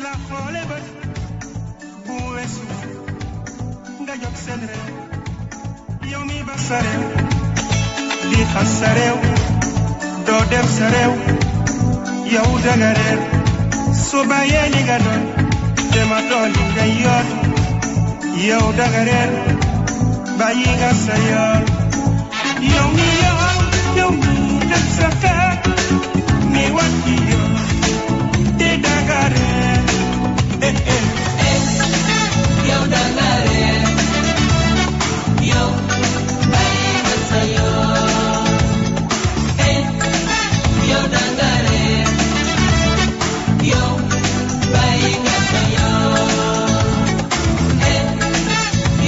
la xoole bët bu weesu nga jóg seen réew yow mi ba sa réew di xas sa réew doo dem sa réew yow danga réer soo bàyyee li nga doon dema doon li nga yoon yow danga réer bàyyi nga sa yoon yow mi dem sa kër mi wàcci yoon te danga réer yow danga réer yow bàyyi nga sa yoon yow danga réer yow bàyyi nga sa yoon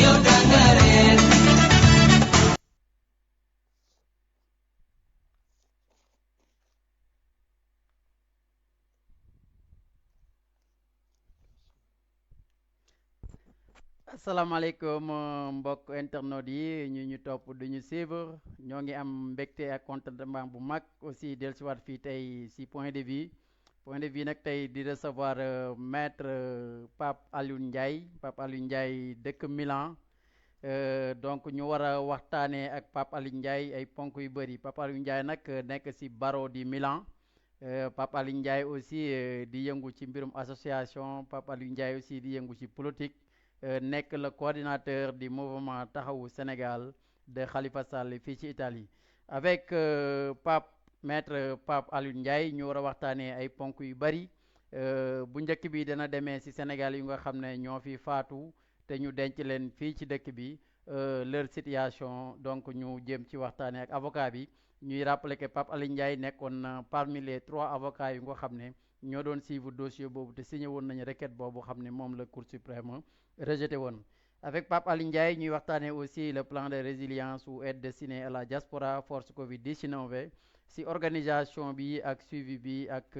yow danga réer. asalaamaaleykum mbokk internet yi ñu topp duñu suivre ñoo ngi am mbégte ak contentement bu mag aussi dellusiwaat fii tey si point de vue nag tey di recevoir maître Pape Alioune Ndiaye dëkk Milan donc ñu war a waxtaanee ak Pape Alioune Ndiaye ay ponk yu bëri Pape Alioune Ndiaye nag nekk si barreau di Milan Pape Alioune Ndiaye aussi di yëngu ci mbirum association Pape Alioune Ndiaye aussi di yëngu ci politique. Nekk le coordinateur du mouvement Taxawu Sénégal de Khalifa Sall fii ci Italie avec maître Pape Alioune Ndiaye ñu war a waxtaanee ay ponk yu bari bu njëkk bi dana demee ci Sénégal yu nga xam ne ñoo fi faatu te ñu denc leen fii ci dëkk bi leur situation donc ñu jëm ci waxtaanee ak avocat bi ñuy rappeler que Pape Alioune Ndiaye nekkoon na parmi les 3 avocats yu nga xam ne ñoo doon suivre dossier boobu te signé woon nañu requête boobu xam ne moom la Cour suprême rejeté woon. Avec Pape Alioune Ndiaye ñuy waxtaanee aussi le plan de résilience ou aide destinée à la diaspora force Covid-19 si organisation bi ak suivi bi ak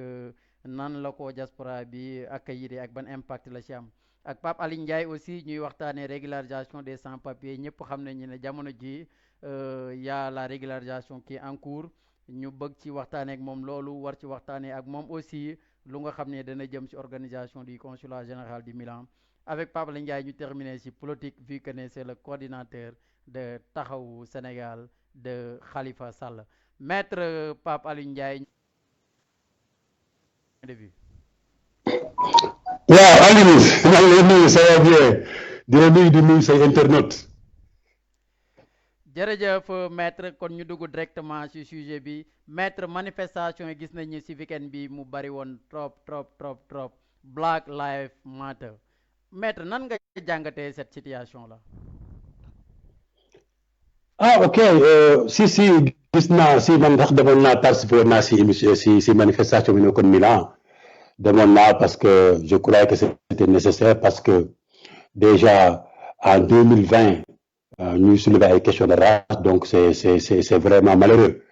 nan la ko diaspora bi accueillir ak ban impact la ci am. ak Pape Alioune Ndiaye aussi ñuy waxtaanee régularisation des sans-papiers ñëpp xam nañu ne jamono ji y a la régularisation qui est en cours ñu bëgg ci waxtaanee ak moom loolu war ci waxtaanee ak moom aussi lu nga xam ne dana jëm ci organisation du consulat général du Milan. Avec Pape Alioune Ndiaye ñu terminer ci politique vu que c'est le coordinateur de Taxawu Sénégal de Khalifa Sall. Maître Pape Alioune Ndiaye. waaw Aliou maa ngi lay nuyu ça va bien di nuyu say internautes. jërëjëf maître kon ñu dugg directement ci sujet bi maître manifestation yi gis nañu ci weekend bi mu bari woon trop Black Lives Matter. Maître nan nga jàngatee cette situation là. Ok si gis naa si man ndax demoon naa participer naa si émission si manifestation bi nekkoon Milan demoon naa parce que je crois que c'était nécessaire parce que déjà en 2020 ñuy soulever ay questions de race donc c'est vraiment malheureux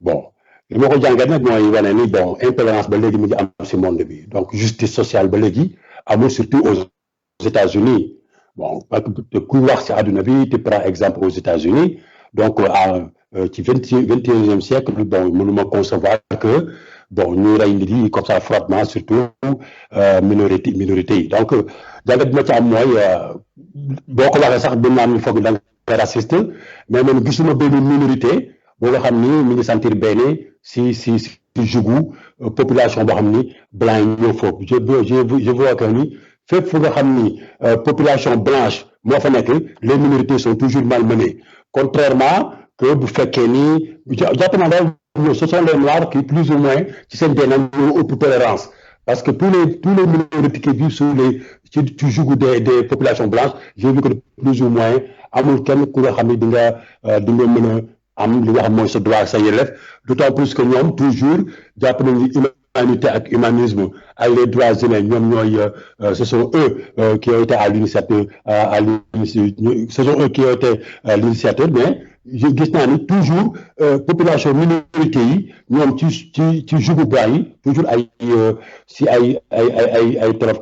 bon li ma ko jàngat nag mooy wane ni bon intolérance ba léegi mu ngi am si monde bi donc justice sociale ba léegi amul surtout aux États-Unis bon parce que kuy wax ci àdduna bi tu prends exemple aux États-Unis donc ci 21e siècle bon mënuma concevoir que bon ñu rey nit yi comme ça froidement surtout minorité yi donc jàngat bi ma ci am mooy boo ko waxee sax dañ naan foog da nga raciste mais man gisuma benn minorité boo nga xam ni mi ngi sentir benn si jugu population boo xam ni blanc yi ñoo foofu je vois que ni fépp fu nga xam ni population blanche moo fa nekk les minorités sont toujours malmenées contrairement que bu fekkee ni jàpp naa daal ce sont les noirs qui plus ou moins ci seen benn ñoo ëpp tolérance parce que tous les minorités qui vivent sous ci joug des populations blanches j'ai vu que plus ou moins amul kenn ku nga xam ni di nga mën a am li nga xam mooy sa droit sa yelleef d'autant plus que ñoom toujours jàpp nañu humanité ak humanisme ak les droits humains ñoom ñooy ce sont eux qui ont été à l'initiative ce sont eux qui ont été l'initiateur mais gis naa ni toujours population minorité yi ñoom ci jugu blanc yi toujours si ay tolof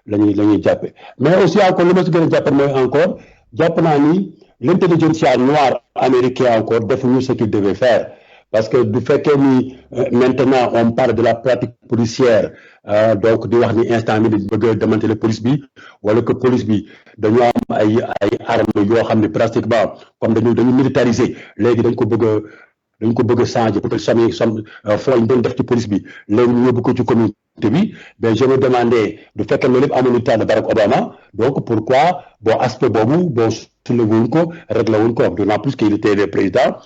la ñuy jàppe mais aussi encore li ma si gën a jàppe mooy encore jàpp naa ni l'intelligentsia noire américain encore defuñu ce qu'il devait faire parce que du fekkee ni maintenant on parle de la pratique policière donc di wax ni instant bi dañ bëgg a démanteler police bi wala que police bi dañoo am ay armes yoo xam ne pratiquement comme dañu militariser léegi dañ ko bëgg a changer pour que fonds yi ñu doon def ci police bi léegi ñu yóbbu ko ci communauté bi mais je me demandais du fekkee loolu yëpp amoon temps de Barack Obama donc pourquoi bon aspect boobu bon soulevé wuñ ko réglé wuñ ko d'autant plus qu'il était le président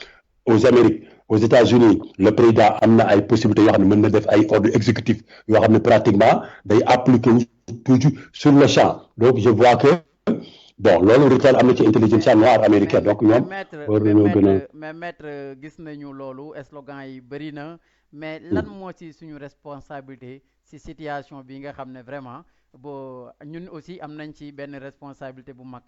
aux Amériques aux États-Unis le président am na ay possibilités yoo xam ne mën na def ay ordre exécutif yoo xam ne pratiquement day appliqué wu toujours sur le champ donc je vois que bon loolu rituel am na ci intelligence noire américaine donc ñoom war nañoo gën a mais maître gis nañu loolu slogan yi bëri na mais lan moo ci suñu responsabilité ci situation bi nga xam ne vraiment boo ñun aussi am nañ ci benn responsabilité bu mag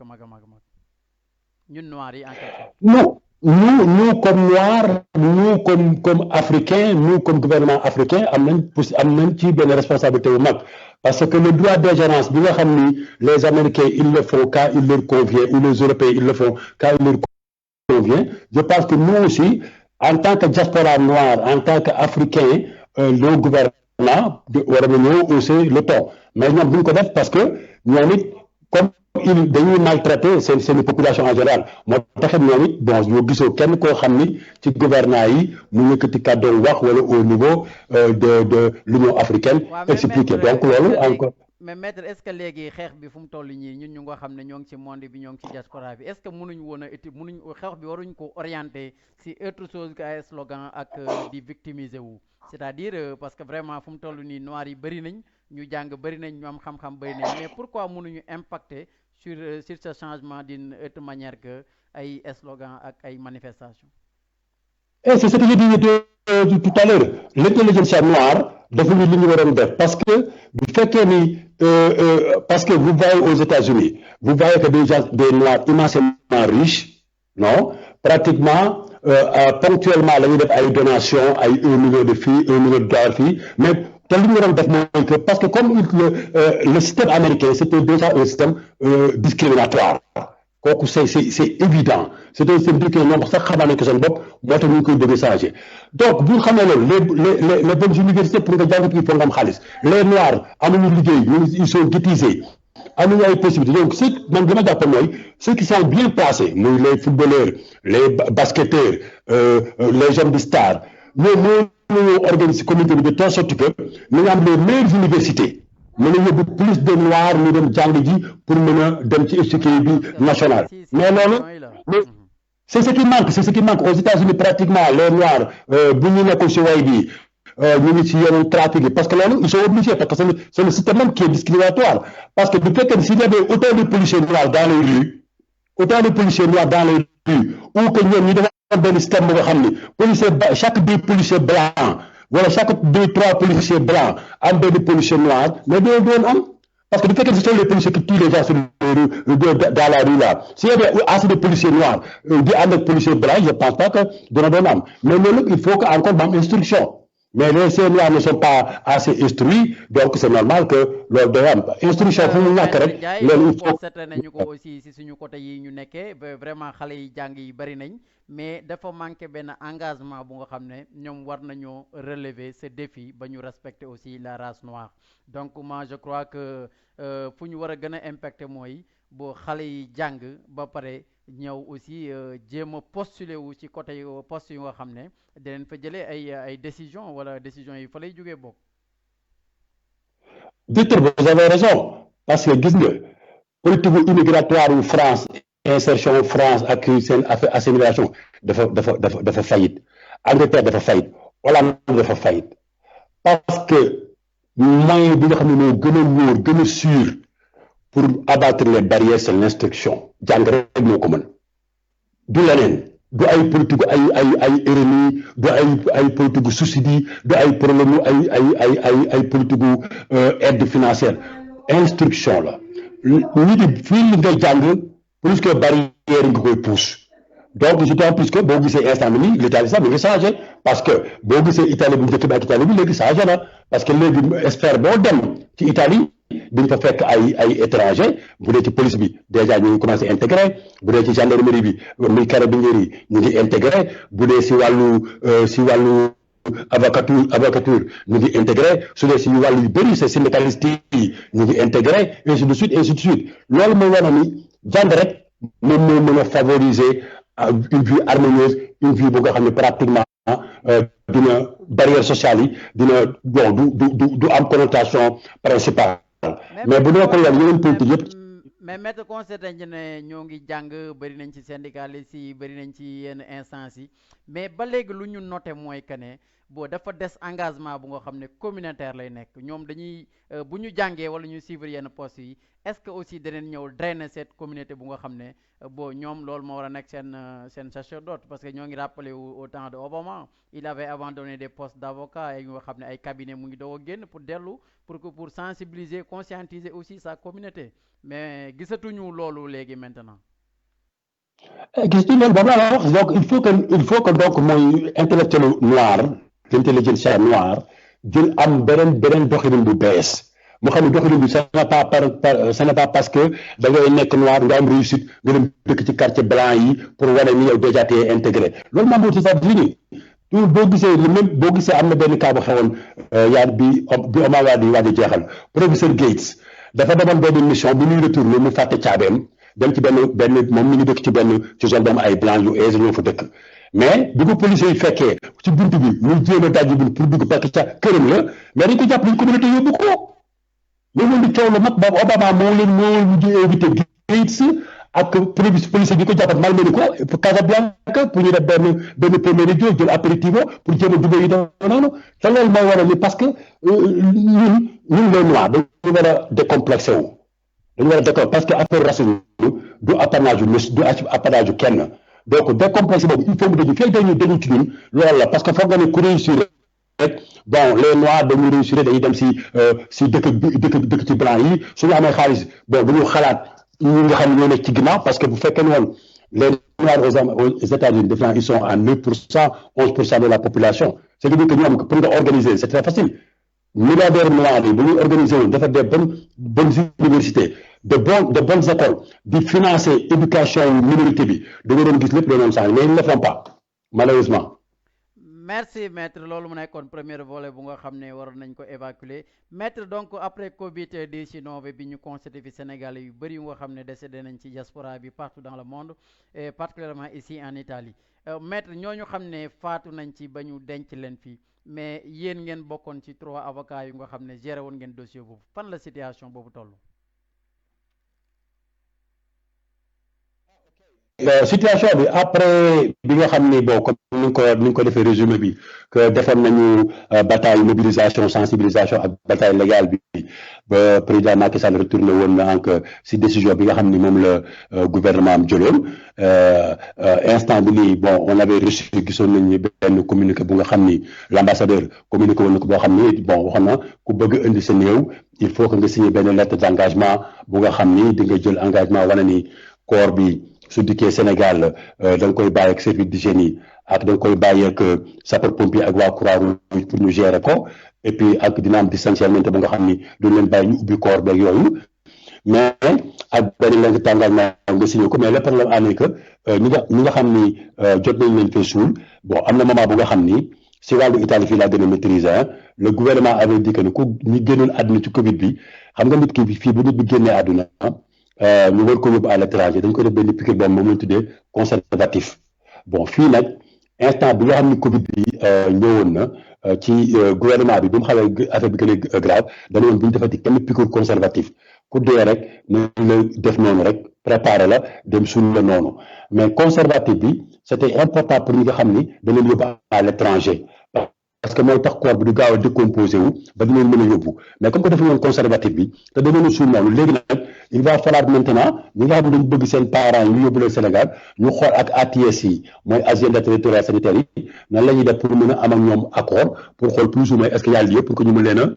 ñun noirs yi en quelque sorte. Nous comme noirs, nous comme africains, nous comme gouvernement africain, am nañ ci benn responsabilité bu mag parce que le droit d'ingérence bi nga xam ni les Américains ils le font quand il leur convient ou les Européens ils le font quand il leur convient. Je pense que nous aussi en tant que diaspora noire, en tant qu'Africains, le gouvernement war nañoo hausser le ton mais ñoom duñ ko def parce que ñoom it comme dañuy maltraiter seen population en général moo taxit ñoom it bon yoo gisoo kenn koo xam ni ci gouvernement yi mu yëkkati kàddu wax wala au niveau de l'Union africaine expliqué donc loolu encore. mais maître est-ce que léegi xeex bi fu mu toll ñii ñun ñu nga xam ne ñoo ngi ci monde bi ñoo ngi ci diaspora bi est-ce que mënuñ woon a xeex bi waruñ ko orienter si autre chose que ay slogan ak di victimiser wu c'est-à-dire parce que vraiment fu mu toll nii noirs yi bëri nañ ñu jàng bëri nañ ñu am xam-xam bëri nañ mais pourquoi mënuñu impacter sur ce changement d'une autre manière que ay slogan ak ay manifestations. Et c'est ce que je disais tout à l'heure l'intelligence noire dafa ñu li ñu waroon def parce que bu fekkee ni parce que vous voyez aux États-Unis vous voyez que des noirs immensément riches non pratiquement ponctuellement la ñuy def ay donations ay 1 million de filles 1 million de dollars fii mais te li ñu waroon def mooy que parce que comme le système américain c'était déjà un système discriminatoire kooku c'est évident c'est un système que ñoom sax xamal nañ ko seen bopp moo tax ñu ngi koy bëgg a changer donc bu ñu xamee loolu les bonnes universités pour nga jàng fii foog nga am xaalis les noirs amuñu liggéey ils sont guettisés amuñu ay possibilités donc man li ma jàpp mooy ceux qui sont bien placés muy les footballeurs les basketteurs les hommes de star ñoom ñoo organiser communauté bi de telle sorte que ñu am les meilleures universités mën a yóbbu plus de noirs ñu dem jàng ji pour mën a dem ci échiquier bi national mais loolu c'est ce qui manque aux États-Unis pratiquement les noirs bu ñu nekkul si way bi ñu ngi ci yeneen trafic yi parce que loolu ils sont obligés parce que c'est le système même qui est discriminatoire parce que bu fekkee s'il y avait autant de policiers noirs dans les rues ou que ñoom ñu dafa benn système bu nga xam ni policier chaque 2 policiers blancs wala chaque 2-3 policiers blancs am benn policier noir mais doon am parce que du fekkee ce sont les policiers qui tuent les gens dans la rue là s'il y avait assez de policiers noirs di ànd ak policiers blancs je pense pas que dina doon am mais loolu il faut que encore mu am instruction mais ces noirs ne sont pas assez instruits donc c'est normal que loolu day am instruction fu mu ñàkk rek loolu il faut seet nañu ko aussi si suñu côté yi ñu nekkee vraiment xale yi jàng yi bari nañ mais dafa manqué benn engagement bu nga xam ne ñoom war nañoo relever ce défi ba ñu respecter aussi la race noire donc moi je crois que fu ñu war a gën a impacter mooy boo xale yi jàng ba pare ñëw aussi jéem a postuler wu ci côté poste yu nga xam ne dinañ fa jëlee ay décision wala décision yi fa lay jógee bokk. Victor vous avez raison parce que gis nga politique immigratoire yu France insertion France ak seen assimilation dafa faillite Angleterre dafa faillite Hollande dafa faillite parce que moyen bi nga xam ne moo gën a wóor gën a sûr pour abattre les barrières c'est l'instruction jàng rek moo ko mën du leneen du ay politique ay RNI du ay politique subsides du ay problème ay politique aide financière instruction la nit yi fii li ngay jàng plus que barrière nga koy pousse donc d'autant plus que boo gisee instant bi nii l'Italie sax mu ngi changé parce que boo gisee Italie bu njëkk bi ak Italie bi léegi changé na parce que léegi espère boo dem ci Italie dañ fa fekk ay étranger bu dee ci police bi déjà ñu ngi commencé intégré bu dee ci gendarmerie bi muy carabinieri ñu ngi intégré bu dee si wàllu avocature ñu ngi intégré su dee si wàllu yu bëri c'est syndicaliste yi ñu ngi intégré ainsi de suite ainsi de suite loolu mooy wane ni vendre rek moom moo mën a favoriser une vie harmonieuse une vie bu nga xam ne pratiquement dina barrière sociale yi dina bon du am connotation principale mais bu dee ko yoon yeneen politique yëpp. mais maître constaté nañ ne ñoo ngi jàng bëri nañ ci syndicalistes yi bëri nañ ci yenn instances yi mais ba léegi lu ñu noté mooy que ne boo dafa des engagement bu nga xam ne communautaire lay nekk ñoom dañuy bu ñu jàngee wala ñu suivre yenn postes yi est-ce que aussi danañ ñëw drainer cette communauté bu nga xam ne bon ñoom loolu moo war a nekk seen sacerdoce parce que ñoo ngi rappelé au temps de Obama il avait abandonné des postes d'avocat et nga xam ne ay cabinet mu ngi doog a génn pour dellu pour sensibiliser conscientiser aussi sa communauté mais gisatuñu loolu léegi maintenant. gis nga loolu boobu laa wax donc il faut que donc mooy intellectuel noir l'intelligentsia noire jël am beneen doxalin bu bees mu xam ne doxalin bi ce n'est pas parce que da ngay nekk noir nga am réussite nga dem dëkk ci quartier blanc yi pour wane ni yow déjà t'es intégré loolu moom moo ci sax fini tout boo gisee am na benn cas bu xewoon bi Omar Wade yi waaj a jeexal professeur Gates dafa demoon benn mission bi muy retourné mu fàtte caabeem dem ci benn moom mi ngi dëkk ci zone boobu ay blanc yu aisé ñoo fa dëkk mais bi ko policiers yi fekkee ci buntu bi muy jéem a dajji bunt pour dugg parce que ca këram la mais dañ ko jàpp nañ communauté yóbbu ko loolu di coow la mag boobu Obama moo mujj invité Gates ak policier bi ko jàppat malmené ko Casablanca pour ñu def benn premier radio jël apéritivo pour jéem a dugg yi doon noonu te loolu mooy waral ni parce que ñun les noirs dañu war a décomplexé wu dañu war a décomplexé parce que affaire racisme du apanage kenn donc décomplexé boobu il faut mu dañu fekk dañu ci ñun loolu la parce que foog nga ne ku réussir rek bon les noirs dañuy réussir dañuy dem si dëkk ci blanc yi suñu amee xaalis bon bu ñu xalaat ñi nga xam ne ñoo nekk ci ginnaaw parce que bu fekkee ne woon les noirs aux États-Unis def naa ils sont à 9% 11% de la population c'est-à-dire que ñoom pour nga organiser c'est très facile milliardaires noirs yi bu ñuy organiser woon dafa des bonnes universités de bonnes écoles di financer éducation minorité bi da nga doon gis lépp da doon changé mais ils ne le font pas malheureusement. merci maître loolu mu nekkoon premier volet bu nga xam ne waroon nañ ko évacuer maître donc après Covid-19 bi ñu constaté fi Sénégal yu bëri yu nga xam ne décédé nañ ci diaspora bi partout dans le monde et particulièrement ici en Italie maître ñooñu xam ne faatu nañ ci ba ñu denc leen fii mais yéen ngeen bokkoon ci 3 avocats yu nga xam ne géré woon ngeen dossier boobu fan la situation boobu toll. situation bi après bi nga xam ni bon comme ni nga ko defee résumé bi que defoon nañu bataille mobilisation sensibilisation ak bataille légale bi ba président Macky Sall retourné woon na encore si décision bi nga xam ni moom la gouvernement am jëloon instant bi nii bon on avait reçu gisoon nañu benn communiqué bu nga xam ni l'ambassadeur communiqué woon na ko boo xam ni bon waxoon na ku bëgg indi sa néew il faut que nga signé benn lettre d'engagement bu nga xam ni di nga jël engagement wane ni corps bi su dikkee Sénégal da nga koy bàyyi ak service d'hygiène yi ak da nga koy bàyyi ak sapeur pompier ak waa Croix-Rouge pour ñu gérer ko et puis ak dina am distanciation ba nga xam ni duñ leen bàyyi ñu ubbi corps beeg yooyu mais ak benn lettre d'engagement nga signé ko mais le problème am que ñi nga xam ni jot nañ leen fee suul bon am na moment bu nga xam ni si wàllu Italie fii laa gën a maîtriser le gouvernement avait dit que ne ku ñi génnoon àdduna ci Covid bi xam nga nit ki fii bu nit bi génnee àdduna ñu war ko yóbbu à l'étranger dañ ko def benn piqûre boobu moom lañ tuddee conservatif bon fii nag instant bi nga xam ni Covid bi ñëwoon na ci gouvernement bi mu xawee affaire bi gën a grave dana woon bu ñu defati kenn piqûre conservatif ku dee rek nañ la def noonu rek préparer la dem suul la noonu mais conservatif bi c'était important pour ñi nga xam ni dañ leen yóbbu à l'étranger parce que mooy tax corps bi du gaaw a décomposé wu ba dinañ mën a yóbbu mais comme que dafa ñoon conservatif bi te dañoo a suul noonu léegi nag il va falloir maintenant ñi nga xam ne dañu bëgg seen parents yi ñu yóbbu leen Sénégal ñu xool ak ATS yi mooy agenda territorial sanitaire yi nan la ñuy def pour mën a am ak ñoom accord pour xool plus ou moins est-ce que y a lieu pour que ñu mën leen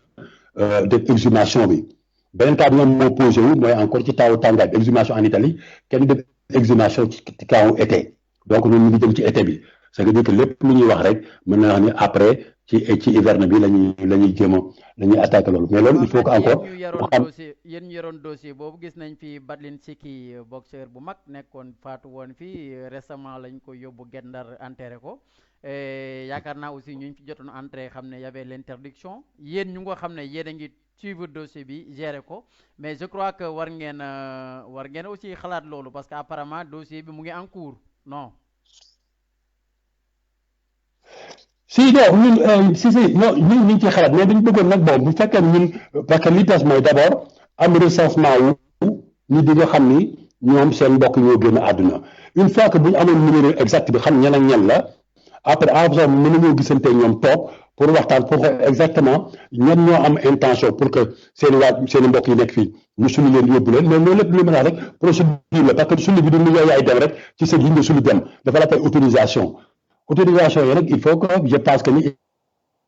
a def exhumation bi beneen cas bi ñoom moo posé wu mooy encore ci tawu tàngaay bi exhumation en Italie kenn def exhumation ci kawu été donc ñun ñu ngi jëm ci été bi ça veut dire que lépp lu ñuy wax rek mën na wax ni après ci hiverne bi lañuy jéem a la ñuy attaqué loolu mais loolu il faut que encore yéen ñu yoroon dossier boobu gis nañ fi Badlin Siki boxeur bu mag nekkoon faatu woon fi récemment lañ ko yóbbu Guet Ndar enterré ko yaakaar naa aussi ñu ci jotoon entré xam ne y avait l'interdiction yéen ñu nga xam ne yéen a ngi suivre dossier bi gérer ko mais je crois que war ngeen aussi xalaat loolu parce que apparemment dossier bi mu ngi en cours non. si non ñun si non ñun ñu ngi ciy xalaat mais dañu bëggoon nag bon bu fekkee ñun parce que li des mooy d'abord am recensement wu nit di nga xam ni ñoom seen mbokk ñoo génn àdduna une fois que bu ñu amoon numéro exact bi xam ñan ak ñan la après en fait mën nañoo gisante ñoom toog pour waxtaan pour xool exactement ñan ñoo am intention pour que seen seen mbokk yi nekk fii ñu suli leen yóbbu leen mais loolu lépp lu mën a rek procédure la parce que suli bi du lu yaay dem rek ci sa ligne de suli dem dafa la fay autorisation yi rek il faut que je pense que ni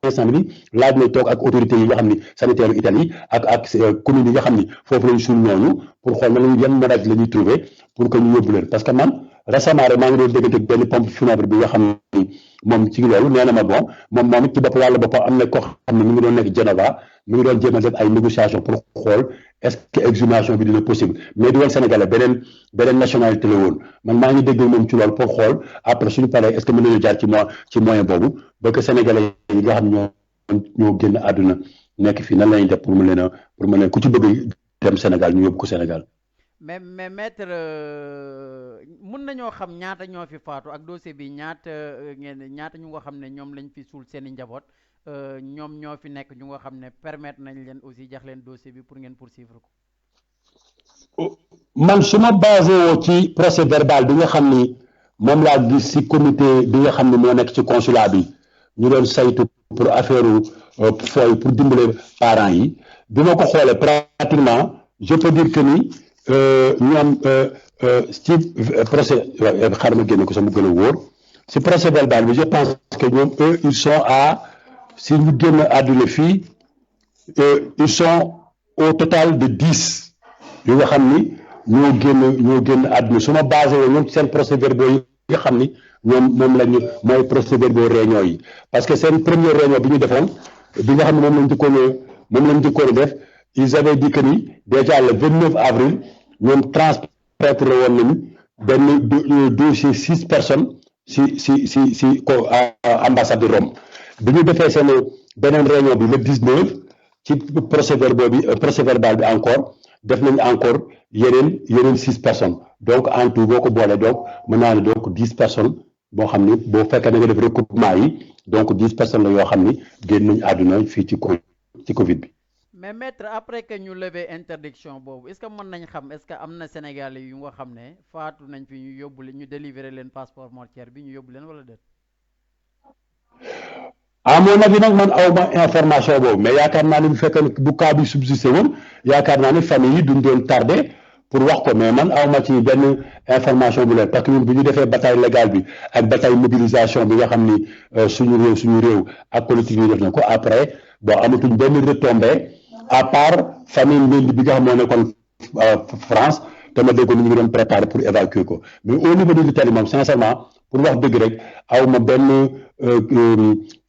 instant bi laaj na toog ak autorités yi nga xam ni sanitaire Italie ak communes yi nga xam ni foofu lañu suul ñooñu pour xool na yan modèle la ñuy trouver pour que ñu yóbbu leen parce que man récemment rek maa ngi doon déggante benn pompe funèbre bi nga xam ni moom ci loolu nee na ma bon moom it ci bopp wàllu boppam am na ko xam ne mi ngi doon nekk Genova mi ngi doon jéem a def ay négociation pour xool est-ce que exhumation bi dina possible mais du woon Sénégalais beneen nationalité la woon man maa ngi dégg moom ci loolu pour xool après suñu paree est-ce que mën nañu jaar ci moyen boobu ba que Sénégalais yi nga xam ñoo génn àdduna nekk fii nan lañuy def pour mu leen ku ci bëgg dem Sénégal ñu yóbbu ko Sénégal. mais maître mun nañoo xam ñaata ñoo fi faatu ak dossier bi ñaata ñu nga xam ne ñoom lañ fi suul seen i njaboot ñoom ñoo fi nekk ñu nga xam ne permettre nañ leen aussi jax leen dossier bi pour ngeen poursuivre ko. man su ma basé woo ci procès verbal bi nga xam ni moom laa gis ci comité bi nga xam ne moo nekk ci consulat bi ñu doon saytu pour affaire fooy pour dimbale parents yi bi ma ko xoolee pratiquement je peux dire que ni ñoom ci procès xaaral ma génne ko sama gën a wóor ci procès verbal bi je pense que ñoom eux ils sont à si ñu génn àdduna fii ils sont au total de 10 yu nga xam ni ñoo génn àdduna su ma basé woo ñoom seen procès verbaux yi nga xam ni moom lañu mooy procès verbaux réunion yi parce que seen première réunion bi ñu defoon bi nga xam ne moom lañ njëkkoon a def ils avaient dit que ni déjà le 29 avril ñoom transmettre woon nañu benn dossier 6 personnes si ambassade de Rome bi ñu defee seen beneen réunion bi le 19 ci procès verbal bi encore def nañu encore yeneen 6 personnes donc en tout boo ko boolee donc mën naa ne donc 10 personnes boo xam ni boo fekkee na nga def recoupement yi donc 10 personnes la yoo xam ni génn nañu àdduna fii ci Covid bi. mais maître après que ñu lever interdiction boobu est-ce que mën nañ xam est-ce que am na Sénégalais yu nga xam ne faatu nañ fi ñu yóbbu leen ñu délivrer leen passeport mortuaire bi ñu yóbbu leen wala déet. à mon avis nag man awma information boobu mais yaakaar naa ne bu fekkee bu cas bi subsisté woon yaakaar naa ne famille yi duñ doon tardé pour wax ko mais man awma ci benn information bu leen parce que ñun bu ñu defee bataille légale bi ak bataille mobilisation bi nga xam ni suñu réew ak collectivité def na ko après bon amatuñ benn retombée à part famille Mendy bi nga xam moo nekkoon France dama déggoon ni ñu ngi doon préparé pour évacuer ko mais au niveau de l'Italie moom sincèrement pour wax dëgg rek aw ma benn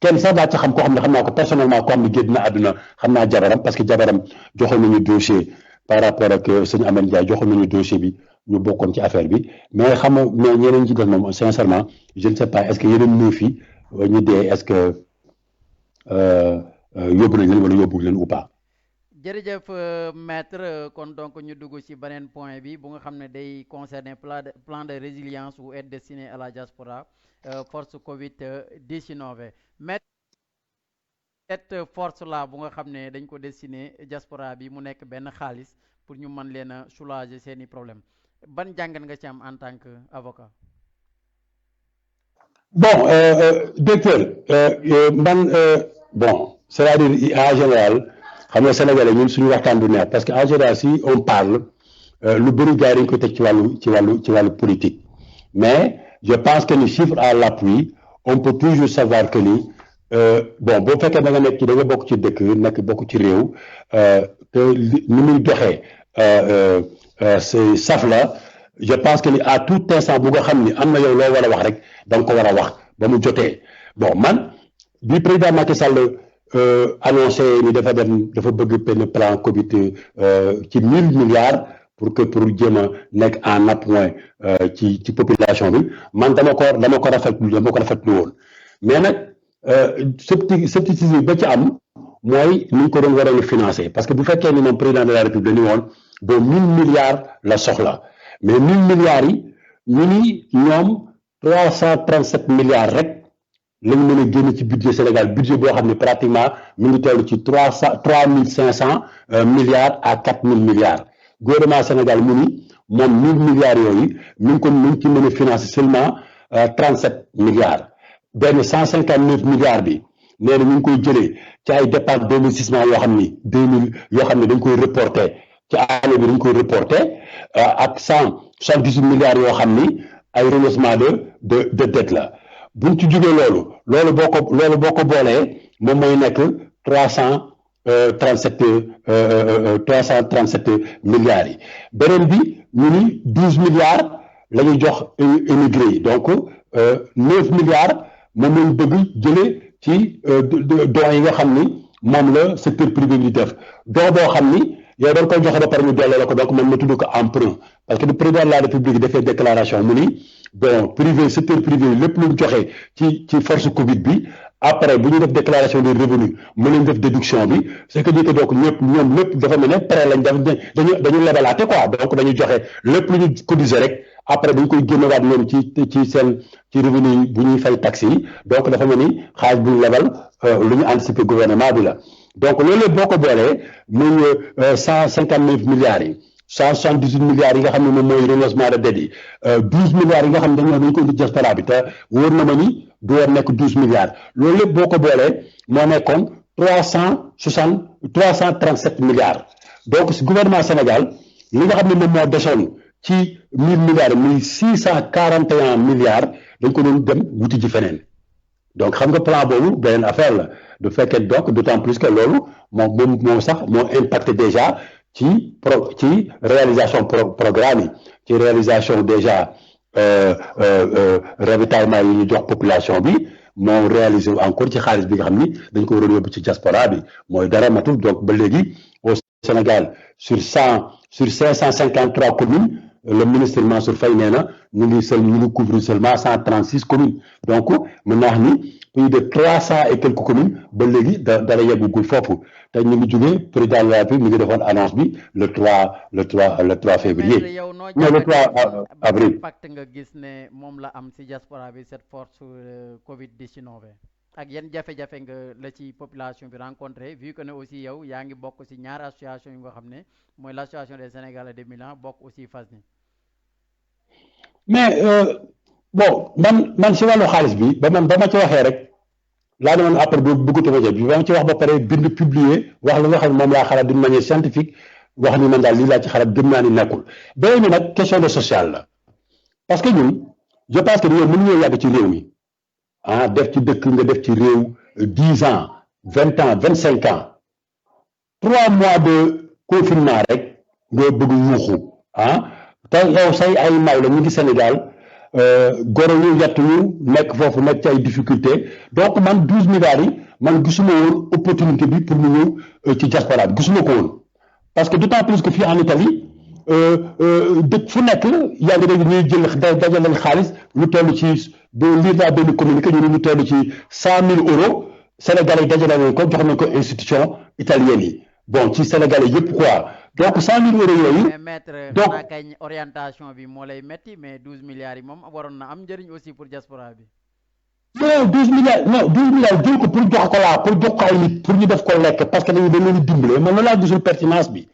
kenn sax daa ci xam koo xam ne xam naa ko personnellement koo xam ne génn na àdduna xam naa jabaram parce que jabaram joxoon nañu dossier par rapport ak sëñ Amène Ndiaye joxoon nañu dossier bi ñu bokkoon ci affaire bi mais xam nga mais ñeneen ci def moom sincèrement je ne sais pas est-ce que yeneen ñëw fi ñu dee est-ce que yóbbu nañ leen wala yóbbu leen ou pas. jërëjëf maître kon donc ñu dugg ci beneen point bi bu nga xam ne day concerner plan de résilience ou aide destinée à la diaspora force Covid-19 maître cette force là bu nga xam ne dañ ko destiné diaspora bi mu nekk benn xaalis pour ñu mën leen a soulager seeni problème ban jàngat nga ci am en tant que avocat. bon docteur man bon c'est-à-dire en général xam nga Sénégalais ñun suñu waxtaan du neex parce que en général si on parle lu bëri gars yi dañ ko teg ci wàllu politique mais je pense que ni chiffre à l'appui on peut toujours savoir que ni bon boo fekkee da nga nekk ci da nga bokk ci dëkk nekk bokk ci réew te ni muy doxee c'est saf la je pense que ni à tout instant bu nga xam ni am na yow loo war a wax rek da nga ko war a wax ba mu jotee bon man bi président Macky Sall annoncé ni dafa bëgg benn plan Covid ci 1000 milliards pour jéem a nekk en appoint ci population bi man dama ko rafetlu woon mais nag scepticisme ba ci am mooy ni ñu ko doon waroon a financer parce que bu fekkee ni moom président de la république dañu woon ba 1 000 milliards la soxla mais 1 000 milliards yi ñu ni ñoom 337 milliards rek lañ mën a génn ci budget Sénégal budget boo xam ne pratiquement mi ngi toll ci 3500 milliards à 4000 milliards gouvernement Sénégal mu ni moom 1000 milliards yooyu mi ngi ci mën a financer seulement 37 milliards benn 159 milliards bi nee na ñu ngi koy jëlee ci ay dépenses d'investissement yoo xam ni 2000 yoo xam ne dañ koy reporter ci année bi dañ koy reporter ak 178 milliards yoo xam ni ay renoncement de dette la buñ ci jógee loolu boo ko boolee moom mooy nekk 337 milliards yi beneen bi ñu ni 12 milliards la ñuy jox émigré yi donc 9 milliards moom lañ bëgg jëlee ci dons yi nga xam ni moom la secteur privé bi di def don boo xam ni yow da nga koy joxe ba pare ñu delloo la ko donc man ma tudd ko emprunt parce que le président de la république dafay déclaration mu ni bon privé secteur privé yi lépp lu ñu joxe ci force Covid bi après bu ñu def déclaration des revenus mën nañ def déduction bi c'est que dit que donc ñoom lépp dafa mel ne prêt lañ def dañu lebalaate quoi donc dañu joxe lépp lu ñu cotiser rek après dañ koy génnewaat ñoom ci revenu bu ñuy fay taxes yi donc dafa mel ni xaalis bu ñu lebal lu ñu anticiper gouvernement bi la donc loolu lépp boo ko boolee muy 159 milliards yi 178 milliards yi nga xam ne moom mooy renoncement de dette yi 12 milliards yi nga xam ne dañ ko indi diaspora bi te wóor na ma ni du war nekk 12 milliards loolu lépp boo ko boolee moo nekkoon 337 milliards donc si gouvernement Sénégal li nga xam ne moom moo desoon ci 1000 milliards muy 641 milliards dañ ko doon dem wuti ji feneen donc xam nga plan boobu beneen affaire la du fekkee donc d'autant plus que loolu moom sax moo impacté déjà ci réalisation programme yi ci réalisation déjà ravitaillement yi ñu jox population bi moo réalisé encore ci xaalis bi nga xam ni dañ ko war a yóbbu ci diaspora bi mooy dara matul donc ba léegi au Sénégal sur 553 communes le ministre Mansour Faye nee na ñu ngi couvrir seulement 136 communes donc mën naa wax ni plus de 300 et quelques communes ba léegi dara yeggugul foofu te ñu ngi jógee président de la République mi ngi defoon annonce bi le 3 février non le 3 avril. impact nga gis ne moom la am ci diaspora bi cette force Covid 19 ak yan jafe-jafe nga la ci population bi rencontré vu que ne aussi yow yaa ngi bokk ci ñaari association yi nga xam ne mooy l'association des Sénégalais de Milan bokk aussi FASNI. mais bon man si wàllu xaalis bi ba ma ci waxee rek laa demoon après bëggatuma jël bi ba ma ci wax ba pare bind publier wax li nga xam ne moom laa xalaat d'une manière scientifique wax ni man daal lii laa ci xalaat gëm naa ni nekkul beneen bi nag question de social la parce que ñun je pense que ñoom mënuñoo yàgg ci réew mi def ci dëkk nga def ci réew 10 ans 20 ans 25 ans 3 mois de confinement rek nga bëgg yuuxu te yow say ay maw la ñu ngi Sénégal goro ñu yett ñu nekk foofu nekk ci ay difficulté donc man 12 milliards yi man gisuma woon opportunité bi pour ñu ñëw ci diaspora bi gisuma ko woon parce que d'autant plus que fii en Italie dëkk fu nekk yaa ngi dégg ñuy jël dajaleen xaalis ñu toll ci lii naa benn communiqué ñu toll ci 100 000 euros Sénégalais yi dajale nañ ko jox nañ ko institution italienne yi bon ci Sénégalais yëpp quoi donc 100 000 euros yooyu. mais maître xanaa kañ orientation bi moo lay metti mais 12 milliards yi moom waroon na am njëriñ aussi pour diaspora bi. non 12 milliards jël ko pour jox ko laa pour jox ko ay nit pour ñu def ko lekk parce que dañu leen di dimbale man loolu laa gisul pertinence bi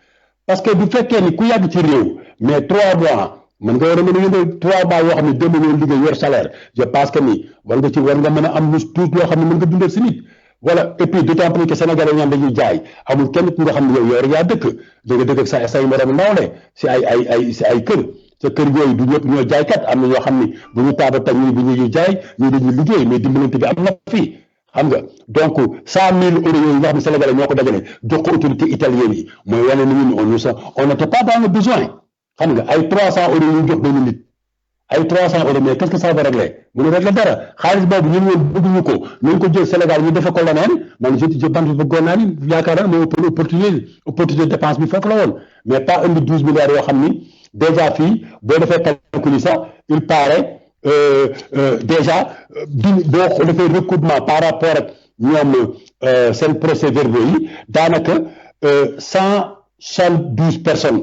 parce que bu fekkee ni ku yàgg ci réew mais 3 mois mën nga war a mën a yëngal 3 mois yoo xam ne démb ñoo liggéey yor salaire je pense que ni war nga mën a am lu tuut loo xam ne mën nga dundal si nit. voilà et puis d'autant plus que Sénégalais ñoom dañuy jaay amul kenn ku nga xam ne yow rek yaa dëkk da nga dëkk ak say morom nawle si ay kër sa kër yooyu du ñëpp ñoo jaaykat am na ñoo xam ne bu ñu taaba tag ñii bu ñuy jaay ñii dañuy liggéey mais dimbalante bi am na fii xam nga donc 100 000 euros yooyu nga xam ne Sénégalais ñoo ko dajale jox ko autorité italienne yi mooy wane ni ñun on n'était pas dans le besoin xam nga ay 300 euros ñu jox benn nit ay 300 euros mais qu'est-ce que ça va régler mënu régler dara xaalis boobu ñun woon bëgguñu ko nañ ko jël Sénégal ñu defe ko leneen man je pense bëggoon naa ni yaakaar naa mooy opportunité dépense bi foofu la woon mais pas indi 12 milliards yoo xam ni déjà fii boo defee calcul yi sax il paraît déjà boo defee recouvrement par rapport ak ñoom seen procès-verbaux yi daanaka 172 personnes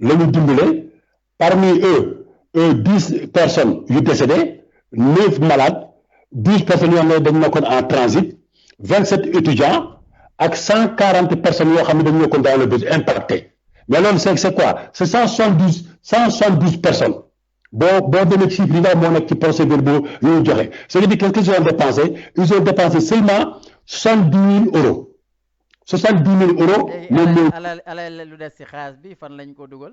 la ñu dimbale parmi eux 10 personnes yu décédé 9 malades 12 personnes yoo xam ne dañu nekkoon en transit 27 étudiants ak 140 personnes yoo xam ne dañu nekkoon dans le besoin impacté mais loolu c'est quoi c'est 172 personnes boo demee chiffre yi nga moo nekk ci procès-verbaux yu ñu joxe c'est-à-dire qu'est-ce qu'ils ont dépensé ils ont dépensé seulement 70 000 euros 70 000 euros. moom alal lu des ci xaalis bi fan lañ ko dugal.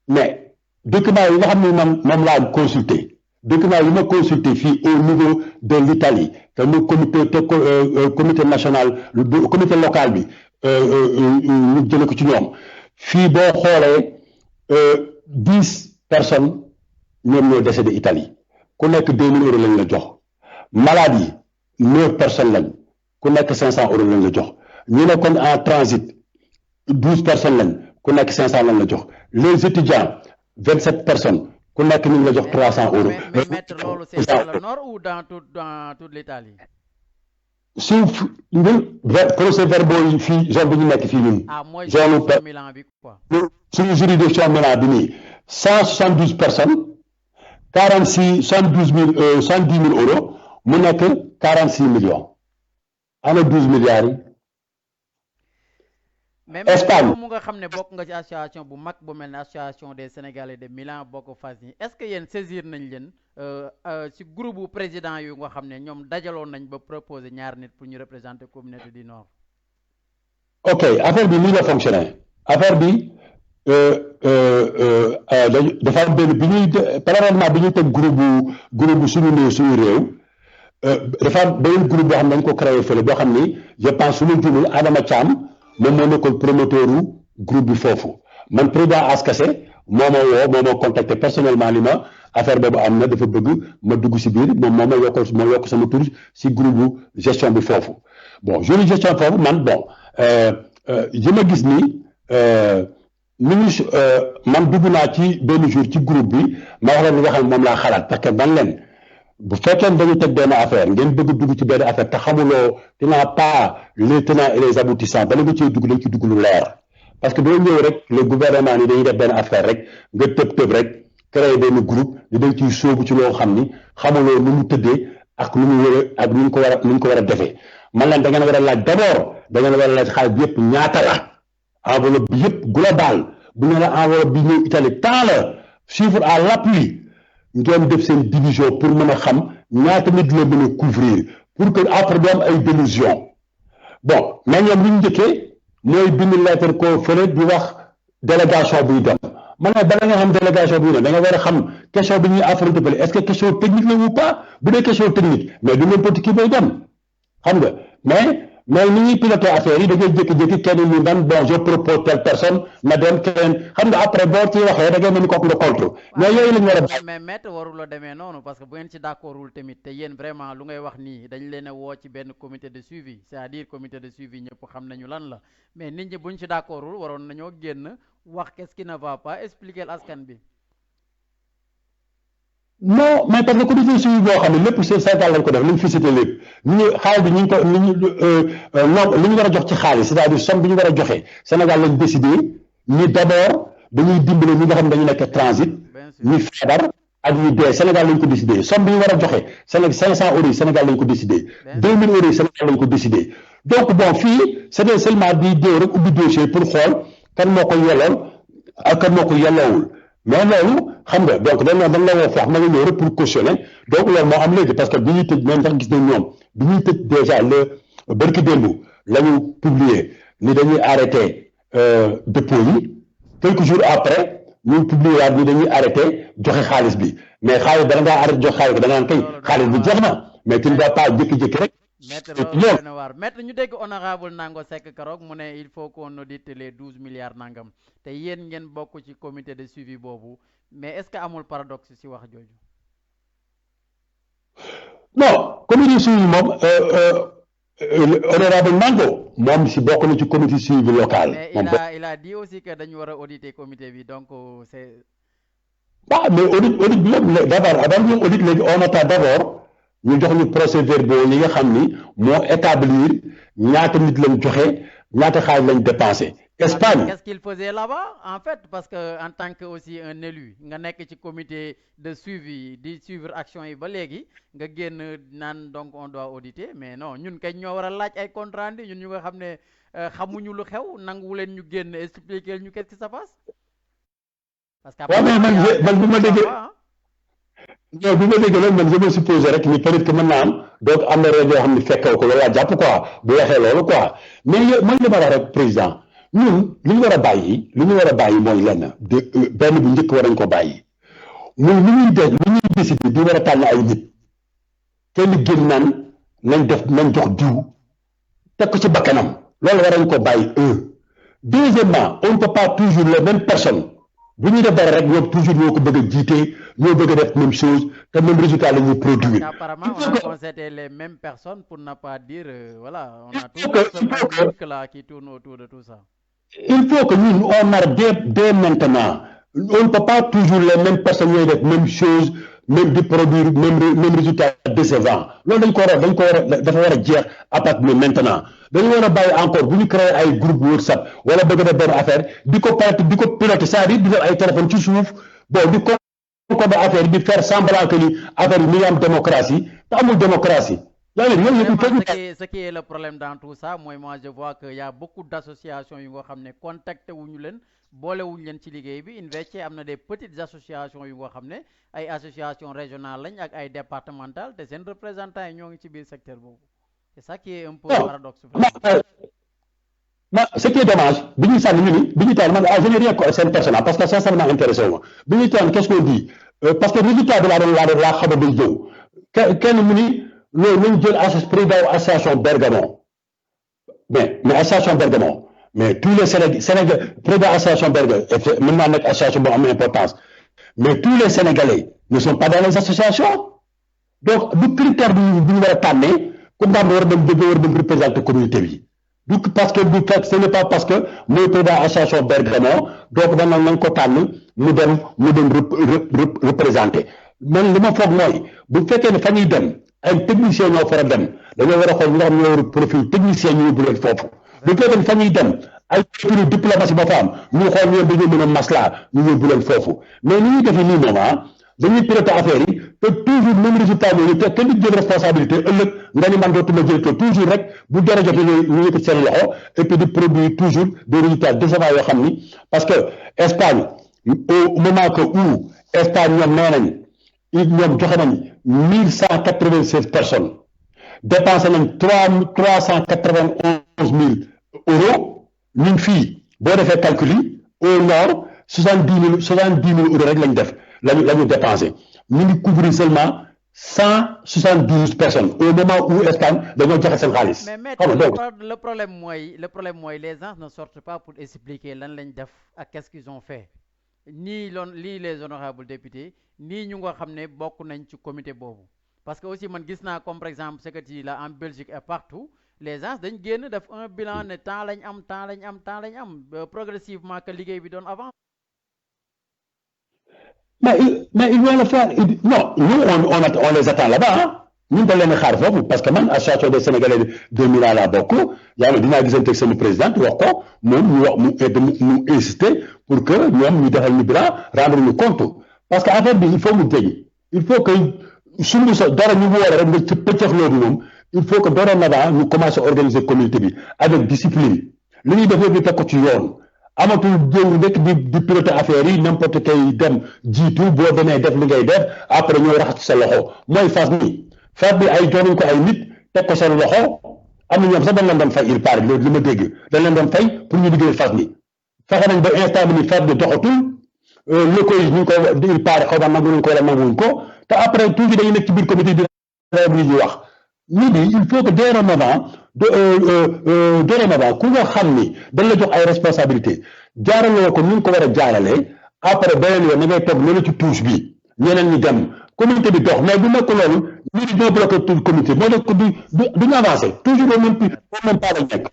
mais document yi nga xam ne moom laa consulté document yi ma consulté fii au niveau de l'Italie te mu comité national comité local bi ñu jële ko ci ñoom fii boo xoolee 10 personnes ñoom ñoo décédé Italie ku nekk 2000 euros lañ la jox malade yi 9 personnes lañ ku nekk 500 euros lañ la jox ñu nekkoon en transit 12 personnes lañ ku nekk 500 lañ la jox les étudiants 27 personnes ku nekk ñu ngi la jox 300 euros. mais maître loolu c'est dans le nord ou dans toute l'Italie. suuf ñun procès-verbaux yi fii zone bi ñu nekk fii ñun. mooy juridiction Milan bi quoi. suñu juridiction Milan bi nii 172 personnes 70 000 euros mu nekk 46 millions ana 12 milliards yi. Espagne mu nga xam ne bokk nga ci association bu mag bu mel ne association des Sénégalais de Milan bokk fas yi est-ce que yéen saisir nañ leen ci groupe bu président yu nga xam ne ñoom dajaloon nañ ba proposer ñaar nit pour ñu représenter communauté du Nord. ok affaire bi nii la fonctionné affaire bi dafa am benn bi ñuy parallèlement bi ñuy teg groupe bu suñu réew dafa am benn groupe boo xam ne dañ ko créé fële boo xam ni je pense su ma juumul Adama Thiam moom moo nekkoon promoteur groupe bi foofu man président Askase moo ma contacté personnellement li ma affaire boobu am na dafa bëgg ma dugg si biir moom moo yokk sama tur si groupe bu gestion bi foofu bon juri gestion foofu man bon yi ma gis ni man dugg naa ci benn jour ci groupe bi ma wax leen li nga xam ne moom laa xalaat parce que man leen bu fekkee dañu teg benn affaire ngeen bëgg dugg ci benn affaire te xamuloo dinaa pas les tenants et les aboutissants bala nga ciy dugg dañ ci dugg lu leer parce que doo ñëw rek le gouvernement ni dañuy def benn affaire rek nga tëb rek créer benn groupe ni dañ ciy sóobu ci loo xam ni xamuloo nu mu tëddee ak nu mu wër ak nu ñu ko war a defee man leen da ngeen war a laaj d'abord da ngeen war a laaj xaalis bi yëpp ñaata la enveloppe bi yëpp global bu ñu la enveloppe bi ñëw Italie tant la chiffre à l'appui ngeen def seen division pour mën a xam ñaata nit la mën a couvrir pour que après du am ay délusion bon mais ñoom li ñu njëkkee mooy bind lettre ko fële di wax délégation buy dem man nag bala nga xam délégation buy dem da nga war a xam question bi ñuy affronté fële est-ce que question technique la ou pas bu dee question technique mais du n'importe qui bay dem xam nga mais ni ñuy piloté affaire yi da ngay jékki-jékki kenn ñu dan bon je propose telle personne na dem kenn xam nga après boo ci waxee da ngay mel ni kooku nga contre mais yooyu la ñu war a mais maître warul la demee noonu parce que bu ngeen ci d'accordul tamit te yéen vraiment lu ngay wax nii dañ leen a woo ci benn comité de suivi c'est-à-dire comité de suivi ñëpp xam nañu lan la mais nit ñi buñ ci d'accordul waroon nañoo génn wax qu'est-ce qui ne va pas expliquer askan bi. non mais parce que comité de suivi boo xam ne lépp c'est Sénégal lañ ko def li ñu fi cité lépp xaalis bi ñu ngi ko li ñu war a jox ci xaalis c'est-à-dire somme bi ñu war a joxe Sénégal lañ décidé ni d'abord dañuy dimbale ñi nga xam ne dañu nekk transit ñi feebar ak ñi dee Sénégal lañ ko décidé somme bi ñu war a joxe Sénégal 500 euros yi Sénégal lañ ko décidé 2000 euros yi Sénégal lañ ko décidé donc bon fii c'était seulement di dee rek ubbi dossier pour xool kan moo ko yellool ak kan moo ko yelloowul mais loolu xam nga donc dañ la woo foofu ma nga ñëw rek pour cautionner donc loolu moo am léegi parce que bi ñuy tëj même sax gis nañ ñoom bi ñuy tëj déjà le barki démb la ñu publier ni dañuy arrêté dépôt yi quelques jours après ñu publier waat ni dañuy arrêté joxe xaalis bi mais xaalis bala ngaa arrêté joxe xaalis bi da nga naan kay xaalis bi jeex na mais tu ne vas pas jékki-jékki rek. maître ñu dégg honorable Nango Seck Keroog mu ne il faut qu'on audite les 12 milliards nangam te yéen ngeen bokk ci comité de suivi boobu mais est-ce que amul paradoxe ci wax jooju. non comité de suivi moom honorable Nango moom si bokk na ci comité de suivi local. mais il a dit aussi que dañu war a auditer comité bi donc c'est. ah mais audit bi moom d'abord avant ñu audit léegi on attend d'abord ñu jox ñu procès-verbaux yi nga xam ni moo établir ñaata nit lañ joxe ñaata xaalis lañ dépensé. Espagne Qu'est-ce qu'il faisait là-bas en fait parce que en tant que aussi un élu nga nekk ci comité de suivi di suivre action yi ba léegi nga génn naan donc on doit auditer mais non ñun kay ñoo war a laaj ay compte rendu ñun ñu nga xam ne xamuñu lu xew nanguwu leen ñu génn expliquer ñu qu'est-ce qui se passe parce que waaw mais man bu ma déggee non bu ma déggee loolu man je me suppose rek ni peut-être que mën naa am donc am na rajo yoo xam ne fekkoo ko loolu laa jàpp quoi bu waxee loolu quoi mais man li ma wax rek président ñun li ñu war a bàyyi mooy lenn benn bu njëkk war nañ ko bàyyi muy li ñuy décider di war a tànn ay nit kenn génn naan nañ jox diw teg ko ci bakkanam loolu war nañ ko bàyyi deuxièmement on ne peut pas toujours les mêmes personnes bu ñuy def dara rek ñoom toujours ñoo ko bëgg a jiite ñoo bëgg a def même chose te même résultat la ñuy produire. Apparemment on a constaté les mêmes personnes pour ne pas dire voilà on a tout ce truc là qui tourne autour de tout ça. Il faut que nous, on arrête dès maintenant. On ne peut pas toujours les mêmes personnes faire même chose, même des produits, même résultat décevant. Là, dañ ko war a jeex à partir de maintenant. Dañu war a bàyyi encore bu ñu créé ay groupe WhatsApp wala bëgg a def benn affaire di ko piloter c'est-à-dire di def ay téléphone ci suuf bon di ko affaire di faire semblant que ni affaire yi mi ngi am démocratie te amul démocratie. Ce qui est le problème dans tout ça, moi je vois qu'il y a beaucoup d'associations qui ont contacté boole wuñ leen ci liggéey bi investi am na des petites associations yu nga xam ne ay associations régionales lañ ak ay départementales te seen représentants yi ñoo ngi ci biir secteur boobu c'est ça qui est un peu paradoxe. Ce qui est dommage bi ñuy sànni ñu ni bi ñuy tànn man je n'ai rien seen personnel parce que sincèrement intéressé wu ma bi ñuy tànn qu'est-ce qu'on dit parce que résultat bi laa xam a day jëw kenn mu ni loolu nañ jël président association Bergamo mais association Bergamo mais tous les Sénégal président association Bergamo mën naa nekk association boo am importance mais tous les Sénégalais ne sont pas dans les associations donc du critère bi ñu war a tànnee comme daal war a dem représenter communauté bi du parce que ce n'est pas parce que mooy président association Bergamo donc dana nañ ko tànn mu dem représenter man li ma foog mooy bu fekkee ne fa ñuy dem ay techniciens ñoo fa dem dañoo war a xool ñi nga xam ñoo war profil technicien ñu yóbbu leen foofu bu fekkee ne fa ñuy dem ay profil diplomatie ba fa am ñu xool ñoom dañoo mën a maslaa ñu yóbbu leen foofu mais ni ñuy defee nii moom dañuy piloter affaire yi te toujours même résultat bi te kenn du jël responsabilité ëllëg nga ni man dootuma jël ko toujours rek bu dara jotee ñu yëkkati seen loxo et puis di produire toujours des résultats décevants yoo xam ni parce que Espagne au moment que où Espagne ñoom nee nañ ñoom joxe nañ 1196 personnes dépensé nañ 391 000 euros ñun fii boo defee calcul yi au nord 70 000 euros rek lañ def lañu dépensé ñu ngi couvrir seulement 172 personnes au moment où Espagne dañoo joxe seen xaalis. mais le problème mooy les gens ne sortent pas pour expliquer lan lañ def ak qu'est-ce qu'ils ont fait nii les honorables députés nii ñu nga xam ne bokk nañ ci comité boobu parce que aussi man gis naa comme par exemple ce que tu dis là en Belgique et partout les gens dañ génn def un bilan ne temps lañ am progressivement que liggéey bi doon avant. Mais ils vont le faire. Non, nous, on les attend là-bas. Nous, on les attend parce que même association des Sénégalais de Milan là beaucoup, il y a un texte du président qui nous insister pour que nous nous bilan, rendre nous compte. Parce qu'en fait, il faut nous dire, il faut que si nous sommes dans le niveau il faut que dorénavant nous commençons à organiser la communauté avec discipline. Nous devons faire quelque chose. amatul jëw nekk di piloter affaire yi n'importe quel dem jiitu boo demee def li ngay def après ñoo raxas sa loxo mooy fas bi ay jox nañ ko ay nit teg ko seen loxo am na ñoom sax dañ leen doon fay il paraît loolu li ma dégg dañ leen doon fay pour ñu liggéey fas bi fexe nañ ba instant bi ni fas bi doxatul locaux yi ñu ko il paraît xaw ma nangu nañ ko wala nanguwuñ ko te après toujours dañuy nekk ci biir comité di li ñuy wax ñii di il faut que dorénavant ku nga xam ni dañ la jox ay responsabilité jaaraloo ko ni nga ko war a jaaralee après beneen yoon na ngay toog loolu ci touche bi ñeneen ñi dem communauté bi dox mais bu nekk loolu ñii di ñoo bloqué tout communauté moo nekk duñu avancé toujours au même pas lañ nekk.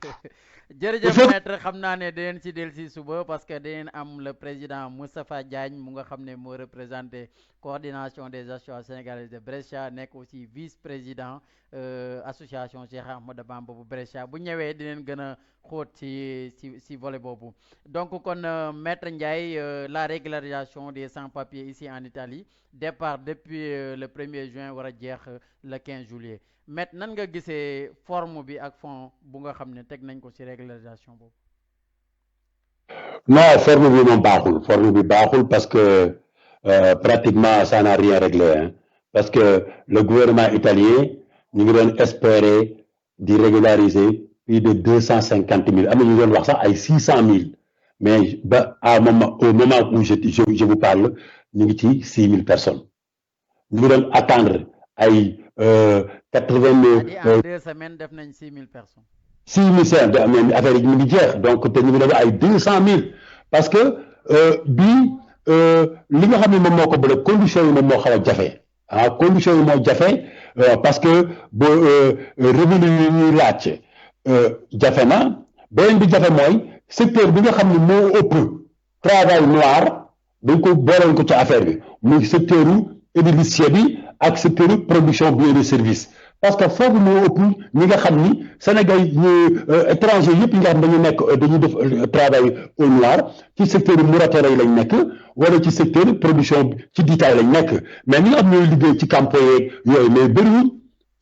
jërëjëf faut maître xam naa ne dinañ ci del si suba parce que dinañ am le président Moustapha Diagne mu nga xam ne moo représenté coordination des associations sénégalaises de Brescia nekk aussi vice-président association Cheikh Ahmadou Bamba bu Brescia bu ñëwee dinañ gën a xóot ci volet boobu donc kon maître Ndiaye la régularisation des sans-papiers ici en Italie départ depuis le 1er juin war a jeex le 15 juillet maître nan nga gisee forme bi ak fond bu nga xam ne teg nañ ko ci régularisation boobu. non forme bi baaxul parce que pratiquement ça n'a rien réglé hein. Parce que le gouvernement italien ñu ngi doon espérer di régulariser plus de 250 000 am na ñu doon wax sax ay 600 000 mais ba au moment où je vous parle ñu ngi ci 6 000 personnes ñu ngi doon attendre ay 80 000. en 2 semaines def nañ 6 000 personnes. 6 000 mais affaire yi mu ngi jeex donc te ñu ngi def ay 200 000 parce que bii li nga xam ne moom moo ko bële conditions yi moom moo xaw a jafe conditions yi moo jafe parce que revenu yi ñuy laaj jafe na beneen bi jafe mooy secteur bi nga xam ne moo ëpp travail noir dañ ko booleen ko ci affaire bi muy secteur édilicier bi ak secteur production biens et services parce que foofu moo ëpp ñi nga xam ni Sénégal étranger yëpp ñi nga xam dañuy def travail au noir ci secteur muraterie yi lañ nekk wala ci secteur production ci détail lañ nekk mais ñi nga xam ñooy liggéey ci campo yeeg yooyu mais bëriwul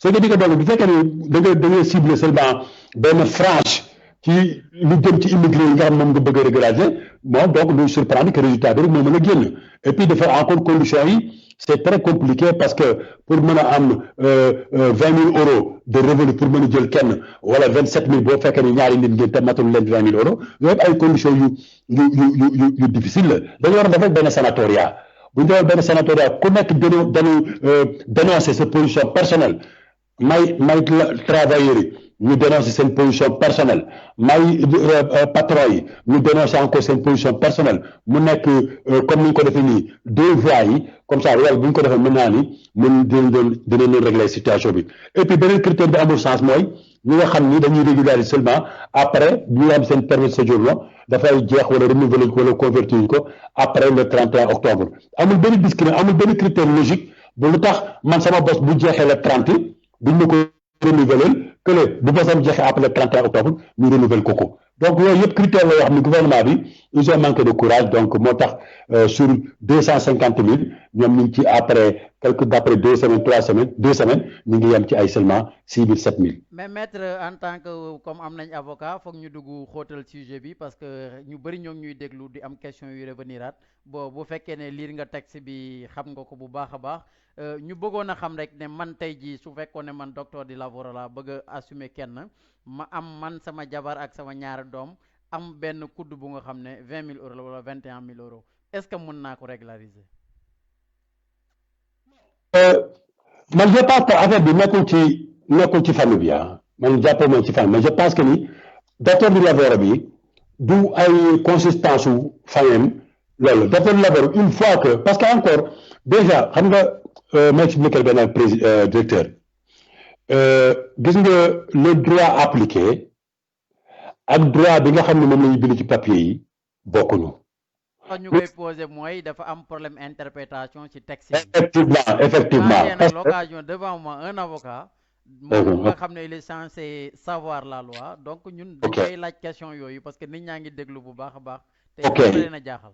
c'est que di ko donc bu fekkee ne da nga ciblé seulement benn frange ci lu jëm ci immigré yi nga xam moom nga bëgg a régulariser moom donc lu surprendre que résultat bi rek moo mën a génn et puis dafa encore conditions yi c'est très compliqué parce que pour mën a am 20 000 euros de revenu pour mën a jël kenn wala 27 000 boo fekkee ne ñaari nit ngeen te matul leen 20 000 euros yooyu ay conditions yu difficile la dañu war a def benn sanatoria bu ñu defee benn sanatoria ku nekk dañu dénoncer sa position personnelle may travailleurs yi ñu dénoncer seen position personnelle may patron yi ñu dénoncer encore seen position personnelle mu nekk comme ni ñu ko defee nii 2 voies yi comme ça wala bu ñu ko defee mën naa ni dinañ régler situation bi et puis beneen critère bi amul sens mooy ñi nga xam ni dañuy régulariser seulement après ñi nga xam seen permis de séjour la dafay jeex wala renouveler ko wala convertir ko après le 31 octobre amul benn discrimination amul benn critère logique bu lu tax man sama bos bu jeexee le 30 duñ ma ko renouveler que bu bosam jeexee après le 31 octobre ñu renouveler ko donc yooyu yëpp critère la yoo xam ne gouvernement bi ils ont manqué de courage donc moo tax sur 250 000 ñoom ñu ngi ci d'après 2 semaines 3 semaines 2 semaines ñu ngi yem ci ay seulement 6 000 7 000. mais maître en tant que comme am nañ avocat foog ñu dugg xóotal sujet bi parce que ñu bëri ñoo ngi ñuy déglu di am question yu reveniraat bu fekkee ne liir nga texte bi xam nga ko bu baax a baax ñu bëggoon a xam rek ne man tey jii su fekkoon ne man docteur di lavoro la bëgg a assumer kenn ma am man sama jabar ak sama ñaari doom am benn kudd bu nga xam ne 20 000 euros la wala 21 000 euros est-ce que mën naa ko régulariser. man je pense que affaire bi nekkul ci famille bi man jàppoo ma ci famille mais je pense que ni docteur du lavoro bi du ay consistance su famille loolu docteur du lavoro une fois que parce que encore déjà xam nga ma expliqué benn directeur gis nga le droit appliqué ak droit bi nga xam ne moom la ñu bind ci papier yi bokkuñu. ñu koy posé mooy dafa am problème interprétation ci texte yi. effectivement parce que l'occasion devant moi un avocat. moom nga xam ne il est censé savoir la loi donc ñun. dañ koy laaj question yooyu parce que nit ñaa ngi déglu bu baax a baax. te leen a jaaxal.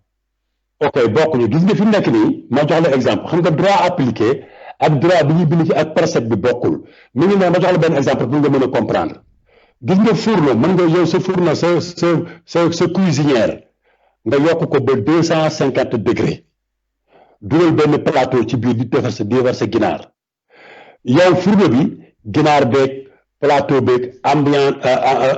ok bokkuñu gis nga fi mu nekk nii ma jox la exemple xam nga droit appliqué ak droit bi ñuy bind ci ak précepte bi bokkul mi ngi ne ma jox la benn exemple pour nga mën a comprendre gis nga fourneau mën nga yow sa fourneau sa cuisinière nga yokk ko ba 250 degrés dugal benn plateau ci biir di defar sa ginaar yow fourneau bi ginaar beeg plateau beeg